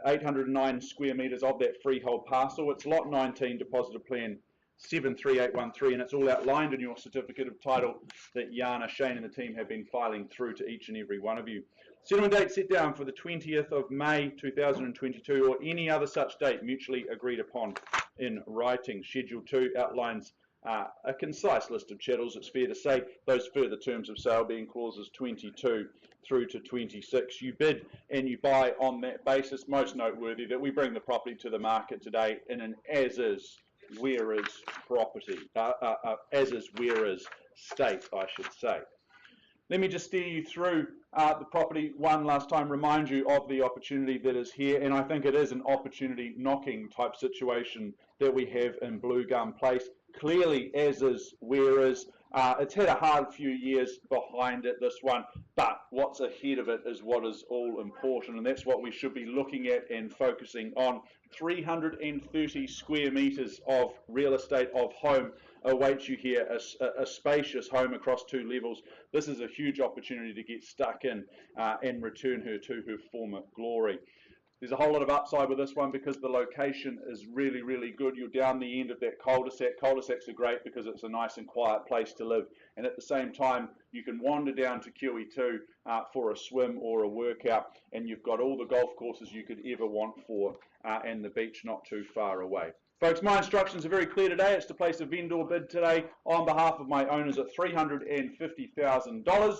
S3: 809 square metres of that freehold parcel. It's lot 19, deposited plan 73813, and it's all outlined in your certificate of title that Jana, Shane and the team have been filing through to each and every one of you. Settlement date set down for the 20th of May 2022 or any other such date mutually agreed upon in writing. Schedule 2 outlines a concise list of chattels, it's fair to say, those further terms of sale being clauses 22 through to 26. You bid and you buy on that basis. Most noteworthy that we bring the property to the market today in an as-is, where-is property, as-is, where-is state, I should say. Let me just steer you through the property one last time, remind you of the opportunity that is here, and I think it is an opportunity knocking type situation that we have in Blue Gum Place. Clearly, as is, where is. It's had a hard few years behind it, this one, but what's ahead of it is what is all important, and that's what we should be looking at and focusing on. 330 square metres of real estate, of home, awaits you here, a spacious home across 2 levels. This is a huge opportunity to get stuck in and return her to her former glory. There's a whole lot of upside with this one because the location is really, really good. You're down the end of that cul-de-sac. Cul-de-sacs are great because it's a nice and quiet place to live. And at the same time, you can wander down to QE2 for a swim or a workout. And you've got all the golf courses you could ever want for and the beach not too far away. Folks, my instructions are very clear today. It's to place a vendor bid today on behalf of my owners at $350,000.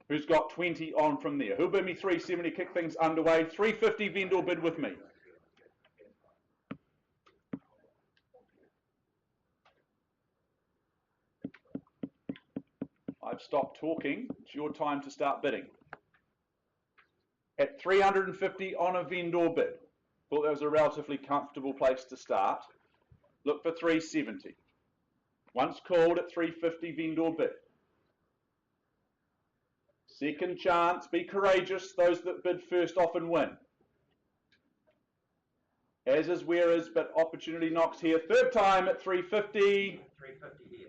S3: Who's got 20 on from there? Who'll bid me 370, kick things underway? 350 vendor bid with me. I've stopped talking. It's your time to start bidding. At 350 on a vendor bid. Thought that was a relatively comfortable place to start. Look for 370. Once called at 350 vendor bid. Second chance, be courageous. Those that bid first often win. As is, where is, but opportunity knocks here. Third time at 350.
S2: 350 here.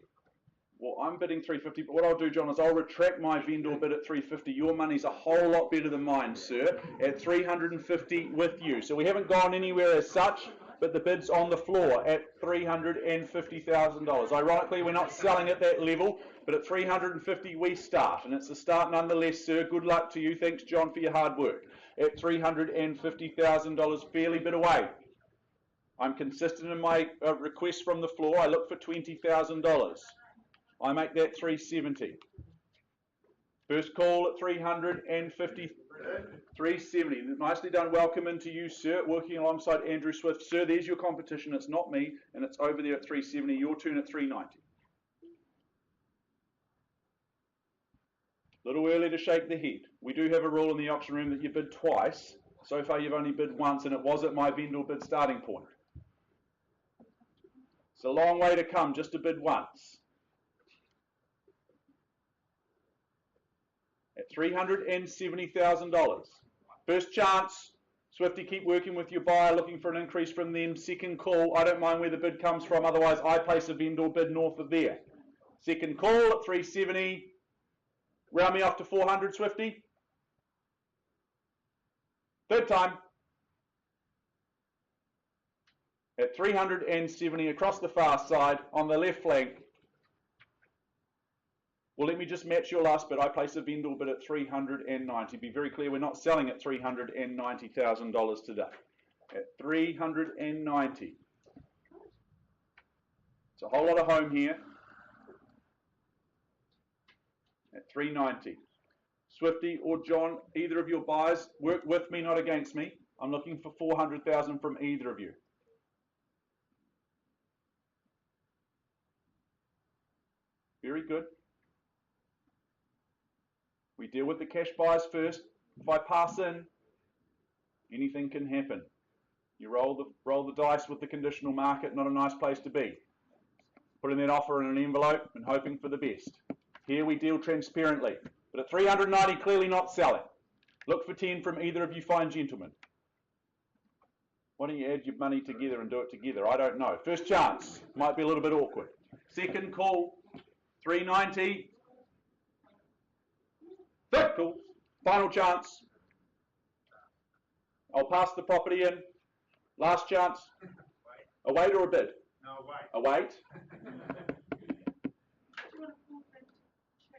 S3: Well, I'm bidding 350, but what I'll do, John, is I'll retract my vendor bid at 350. Your money's a whole lot better than mine, sir, at 350 with you. So we haven't gone anywhere as such, but the bid's on the floor at $350,000. Ironically, we're not selling at that level, but at 350 we start, and it's a start nonetheless, sir. Good luck to you. Thanks, John, for your hard work. At $350,000, fairly bid away. I'm consistent in my request from the floor. I look for $20,000. I make that 370. First call at 350, 370. Nicely done. Welcome into you, sir. Working alongside Andrew Swift. Sir, there's your competition. It's not me, and it's over there at 370. Your turn at 390. A little early to shake the head. We do have a rule in the auction room that you bid twice. So far, you've only bid once, and it was at my vendor bid starting point. It's a long way to come just to bid once. At $370,000. First chance. Swifty, keep working with your buyer, looking for an increase from them. Second call. I don't mind where the bid comes from. Otherwise, I place a vendor bid north of there. Second call at 370. Round me off to 400, Swifty. Third time. At 370 across the far side on the left flank. Well, let me just match your last bid. I place a vendor bid at 390. Be very clear, we're not selling at $390,000 today. At 390. It's a whole lot of home here. At 390. Swifty or John, either of your buyers, work with me, not against me. I'm looking for 400,000 from either of you. Very good. We deal with the cash buyers first. If I pass in, Anything can happen. You roll the dice with the conditional market, not a nice place to be. Putting that offer in an envelope and hoping for the best. Here we deal transparently, but at 390, clearly not selling. Look for 10 from either of you fine gentlemen. Why don't you add your money together and do it together? I don't know. First chance. Might be a little bit awkward. Second call. 390. Third call. Final chance. I'll pass the property in. Last chance. A wait or a bid?
S2: No, wait.
S3: A wait?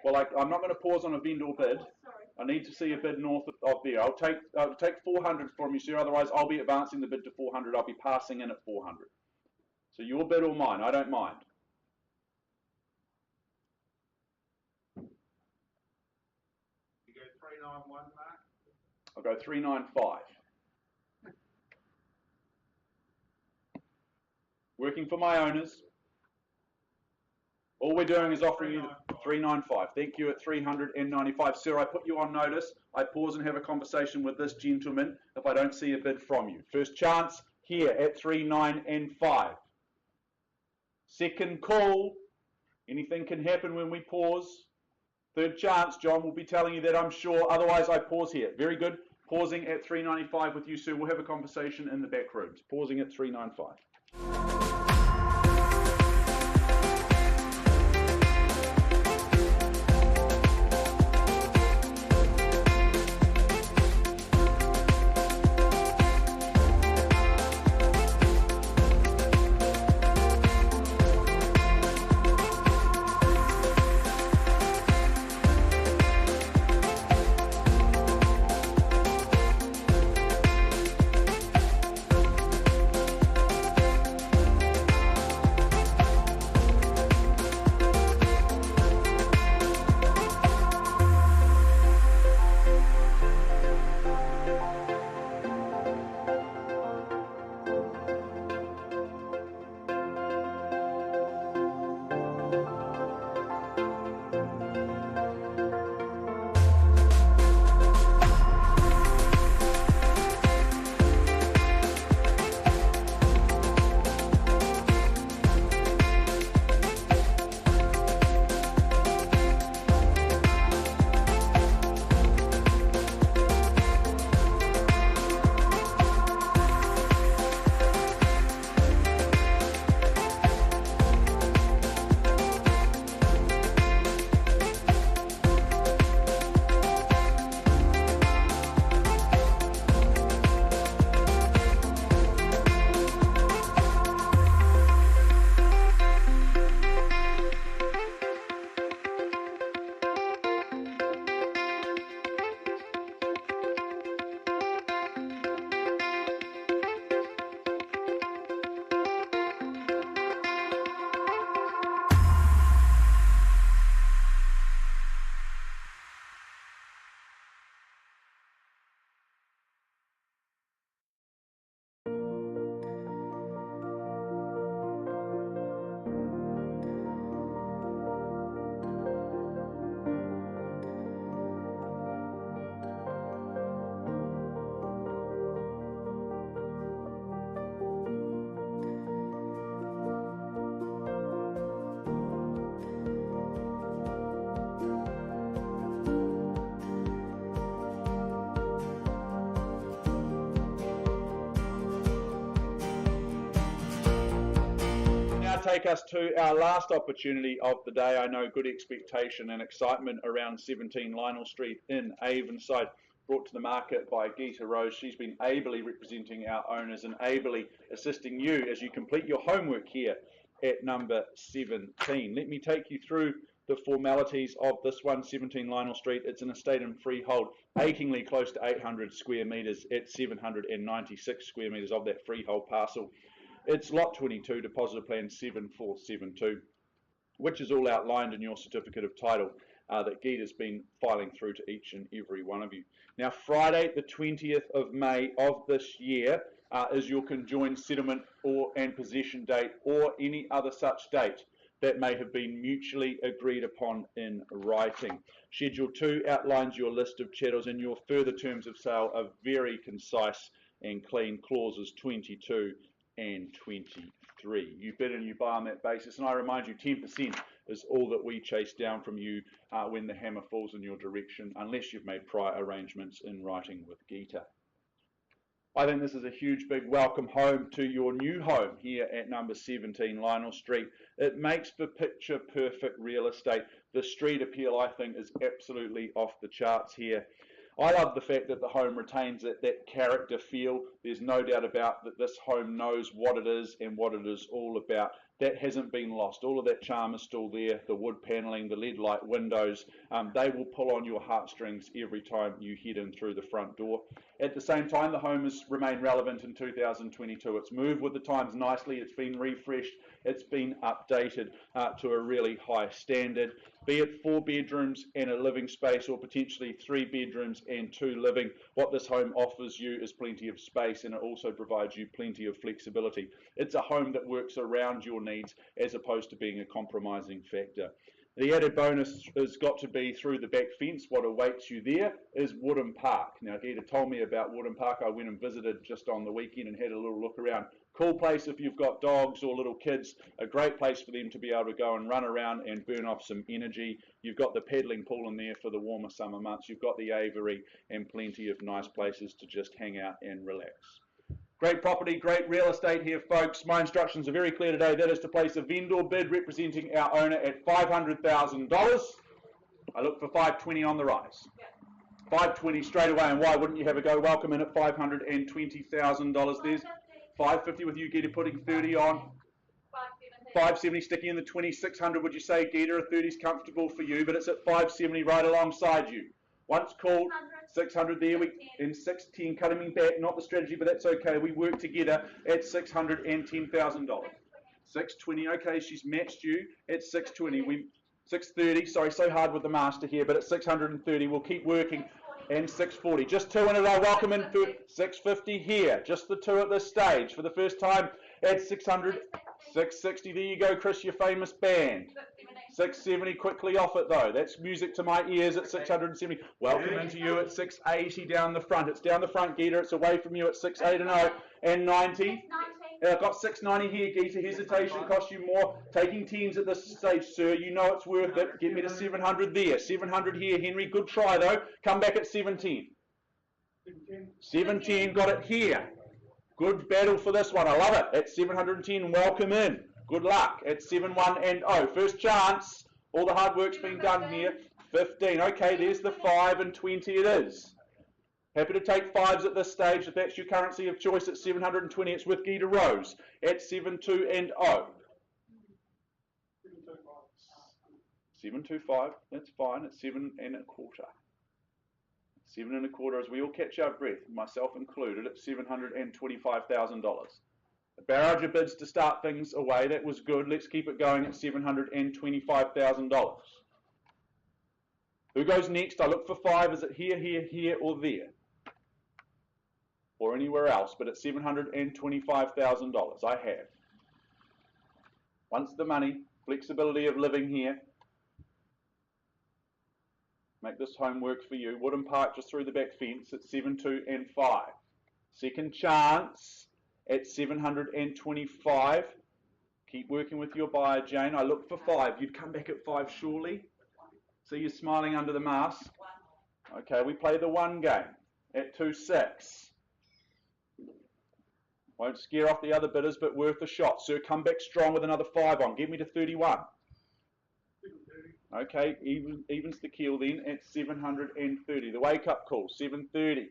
S3: Well, I'm not going to pause on a vendor bid. I need to see a bid north of there. I'll take 400 from you, sir. Otherwise, I'll be advancing the bid to 400. I'll be passing in at 400. So your bid or mine, I don't mind.
S2: You go 391, Mark?
S3: I'll go 395. Working for my owners. All we're doing is offering you 395. Thank you at 395. Sir, I put you on notice. I pause and have a conversation with this gentleman if I don't see a bid from you. First chance here at 395. Second call. Anything can happen when we pause. Third chance, John will be telling you that, I'm sure. Otherwise, I pause here. Very good. Pausing at 395 with you, sir. We'll have a conversation in the back rooms. Pausing at 395. Take us to our last opportunity of the day. I know good expectation and excitement around 17 Lionel Street in Avonside, brought to the market by Gita Rose. She's been ably representing our owners and ably assisting you as you complete your homework here at number 17. Let me take you through the formalities of this one, 17 Lionel Street. It's an estate and freehold, achingly close to 800 square metres at 796 square metres of that freehold parcel. It's lot 22, deposit plan 7472, which is all outlined in your certificate of title that Gita's been filing through to each and every one of you. Now, Friday, the 20th of May of this year is your conjoined settlement and possession date or any other such date. that may have been mutually agreed upon in writing. Schedule 2 outlines your list of chattels, and your further terms of sale are very concise and clean, clauses 22 and 23. You bid and you buy on that basis, and I remind you 10% is all that we chase down from you when the hammer falls in your direction, unless you've made prior arrangements in writing with Geeta. I think this is a huge big welcome home to your new home here at number 17 Lionel Street. It makes for picture perfect real estate. The street appeal, I think, is absolutely off the charts here. I love the fact that the home retains that character feel. There's no doubt about that this home knows what it is and what it is all about. That hasn't been lost. All of that charm is still there. The wood panelling, the LED light windows, they will pull on your heartstrings every time you head in through the front door. At the same time, the home has remained relevant in 2022. It's moved with the times nicely. It's been refreshed. It's been updated to a really high standard. Be it 4 bedrooms and a living space, or potentially 3 bedrooms and 2 living, what this home offers you is plenty of space, and it also provides you plenty of flexibility. It's a home that works around your needs as opposed to being a compromising factor. The added bonus has got to be through the back fence. What awaits you there is Woodham Park. Now, Geeta told me about Woodham Park. I went and visited just on the weekend and had a little look around. Cool place if you've got dogs or little kids. A great place for them to be able to go and run around and burn off some energy. You've got the paddling pool in there for the warmer summer months. You've got the aviary and plenty of nice places to just hang out and relax. Great property, great real estate here, folks. My instructions are very clear today. That is to place a vendor bid representing our owner at $500,000. I look for $520 on the rise. $520 straight away, and why wouldn't you have a go? Welcome in at $520,000. There's $550 with you, Geeta, putting 30 on. $570 sticking in the 2600. Would you say, Geeta, a 30 is comfortable for you, but it's at $570 right alongside you. Once called, 600 there, in 610, cutting me back, not the strategy, but that's okay. We work together at $610,000. 620, okay, she's matched you at 620. 630, sorry, so hard with the master here, but at 630, we'll keep working. And 640, just 2 in a row. Welcome in for 650 here, just the 2 at this stage for the first time at 600. 660, there you go, Chris, your famous band. 670, quickly off it though. That's music to my ears at 670. Welcome into you at 680 down the front. It's down the front, Geeta. It's away from you at 680 and 90. I've got 690 here, Geeta. Hesitation costs you more. Taking 10s at this stage, sir. You know it's worth it. Get me to 700 there. 700 here, Henry. Good try though. Come back at 710. 710, got it here. Good battle for this one. I love it. At 710, welcome in. Good luck at 7-1 and 0. First chance. All the hard work's been done here. 15. Okay, there's the 5 and 20 it is. Happy to take 5s at this stage if that's your currency of choice at 720. It's with Geeta Rose at 7-2 and 0. 725. That's fine. It's 7 1/4. 7 1/4 as we all catch our breath, myself included, at $725,000. A barrage of bids to start things away. That was good. Let's keep it going at $725,000. Who goes next? I look for 5. Is it here, here, here, or there? Or anywhere else, but at $725,000. I have. Once the money, flexibility of living here. Make this home work for you. Woodham Park just through the back fence at 7-2 and 5. Second chance at 725. Keep working with your buyer, Jane. I look for 5. You'd come back at 5 surely. So you're smiling under the mask. Okay, we play the 1 game at 2-6. Won't scare off the other bidders, but worth a shot. Sir, come back strong with another 5 on. Get me to 31. Okay, evens the keel then at 730. The wake-up call, 730.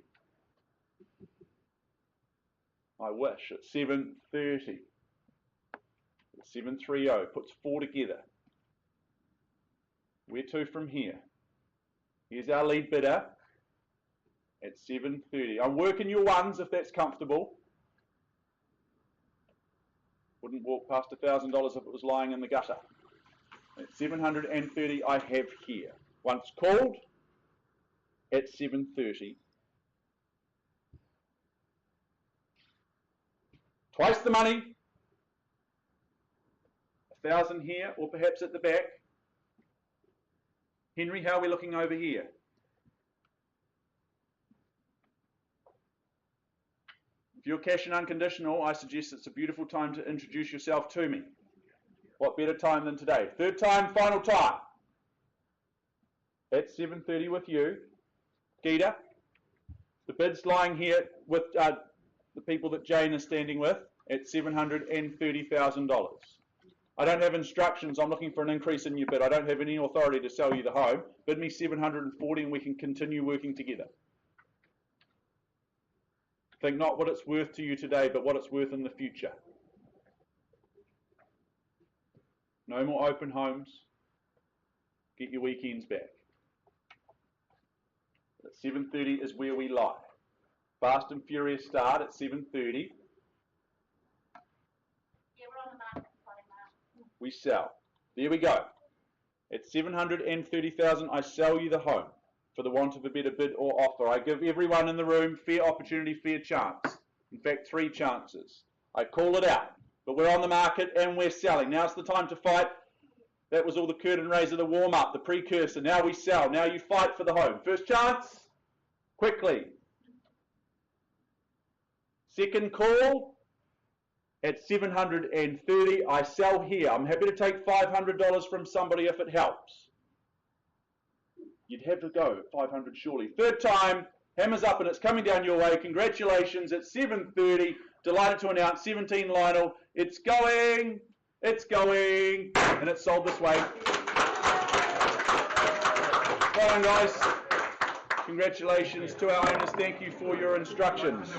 S3: I wish, at 730. 730, puts 4 together. Where to from here? Here's our lead bidder at 730. I'm working your 1s if that's comfortable. Wouldn't walk past $1,000 if it was lying in the gutter. At 730 I have here. Once called at 730. Twice the money. 1,000 here, or perhaps at the back? Henry, how are we looking over here? If you're cash and unconditional, I suggest it's a beautiful time to introduce yourself to me. What better time than today? Third time, final time. At 7:30 with you. Gita, the bid's lying here with the people that Jane is standing with at $730,000. I don't have instructions. I'm looking for an increase in your bid. I don't have any authority to sell you the home. Bid me 740 and we can continue working together. Think not what it's worth to you today, but what it's worth in the future. No more open homes. Get your weekends back. At 7:30 is where we lie. Fast and furious start at 7:30.
S4: Yeah, we're on the market.
S3: We sell. There we go. At 730,000, I sell you the home for the want of a better bid or offer. I give everyone in the room fair opportunity, fair chance. In fact, 3 chances. I call it out, but we're on the market and we're selling. Now's the time to fight. That was all the curtain raiser, the warm-up, the precursor. Now we sell. Now you fight for the home. First chance, quickly. Second call. At 730, I sell here. I'm happy to take $500 from somebody if it helps. You'd have to go at 500 surely. Third time, hammers up and it's coming down your way. Congratulations, at 7:30. Delighted to announce 17 Lionel. It's going, and it's sold this way. Well done, guys. Congratulations to our owners. Thank you for your instructions.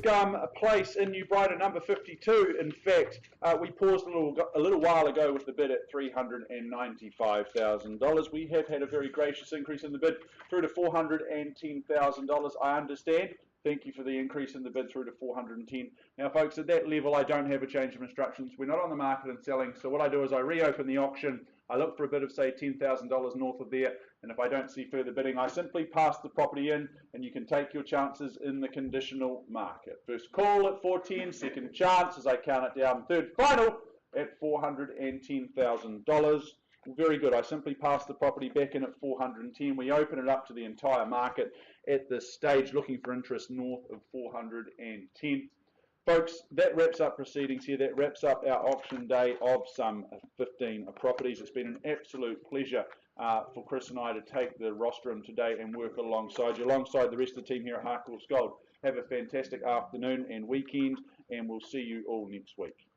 S3: a place in New Brighton, number 52. In fact, we paused a little while ago with the bid at $395,000. We have had a very gracious increase in the bid through to $410,000, I understand. Thank you for the increase in the bid through to 410. Now, folks, at that level, I don't have a change of instructions. We're not on the market and selling. So what I do is I reopen the auction. I look for a bid of, say, $10,000 north of there. And if I don't see further bidding, I simply pass the property in, and you can take your chances in the conditional market. First call at 410, second chance as I count it down, third final at $410,000. Very good. I simply pass the property back in at 410. We open it up to the entire market at this stage, looking for interest north of 410. Folks, that wraps up proceedings here. That wraps up our auction day of some 15 properties. It's been an absolute pleasure for Chris and I to take the rostrum today and work alongside you, alongside the rest of the team here at Harcourts Gold. Have a fantastic afternoon and weekend, and we'll see you all next week.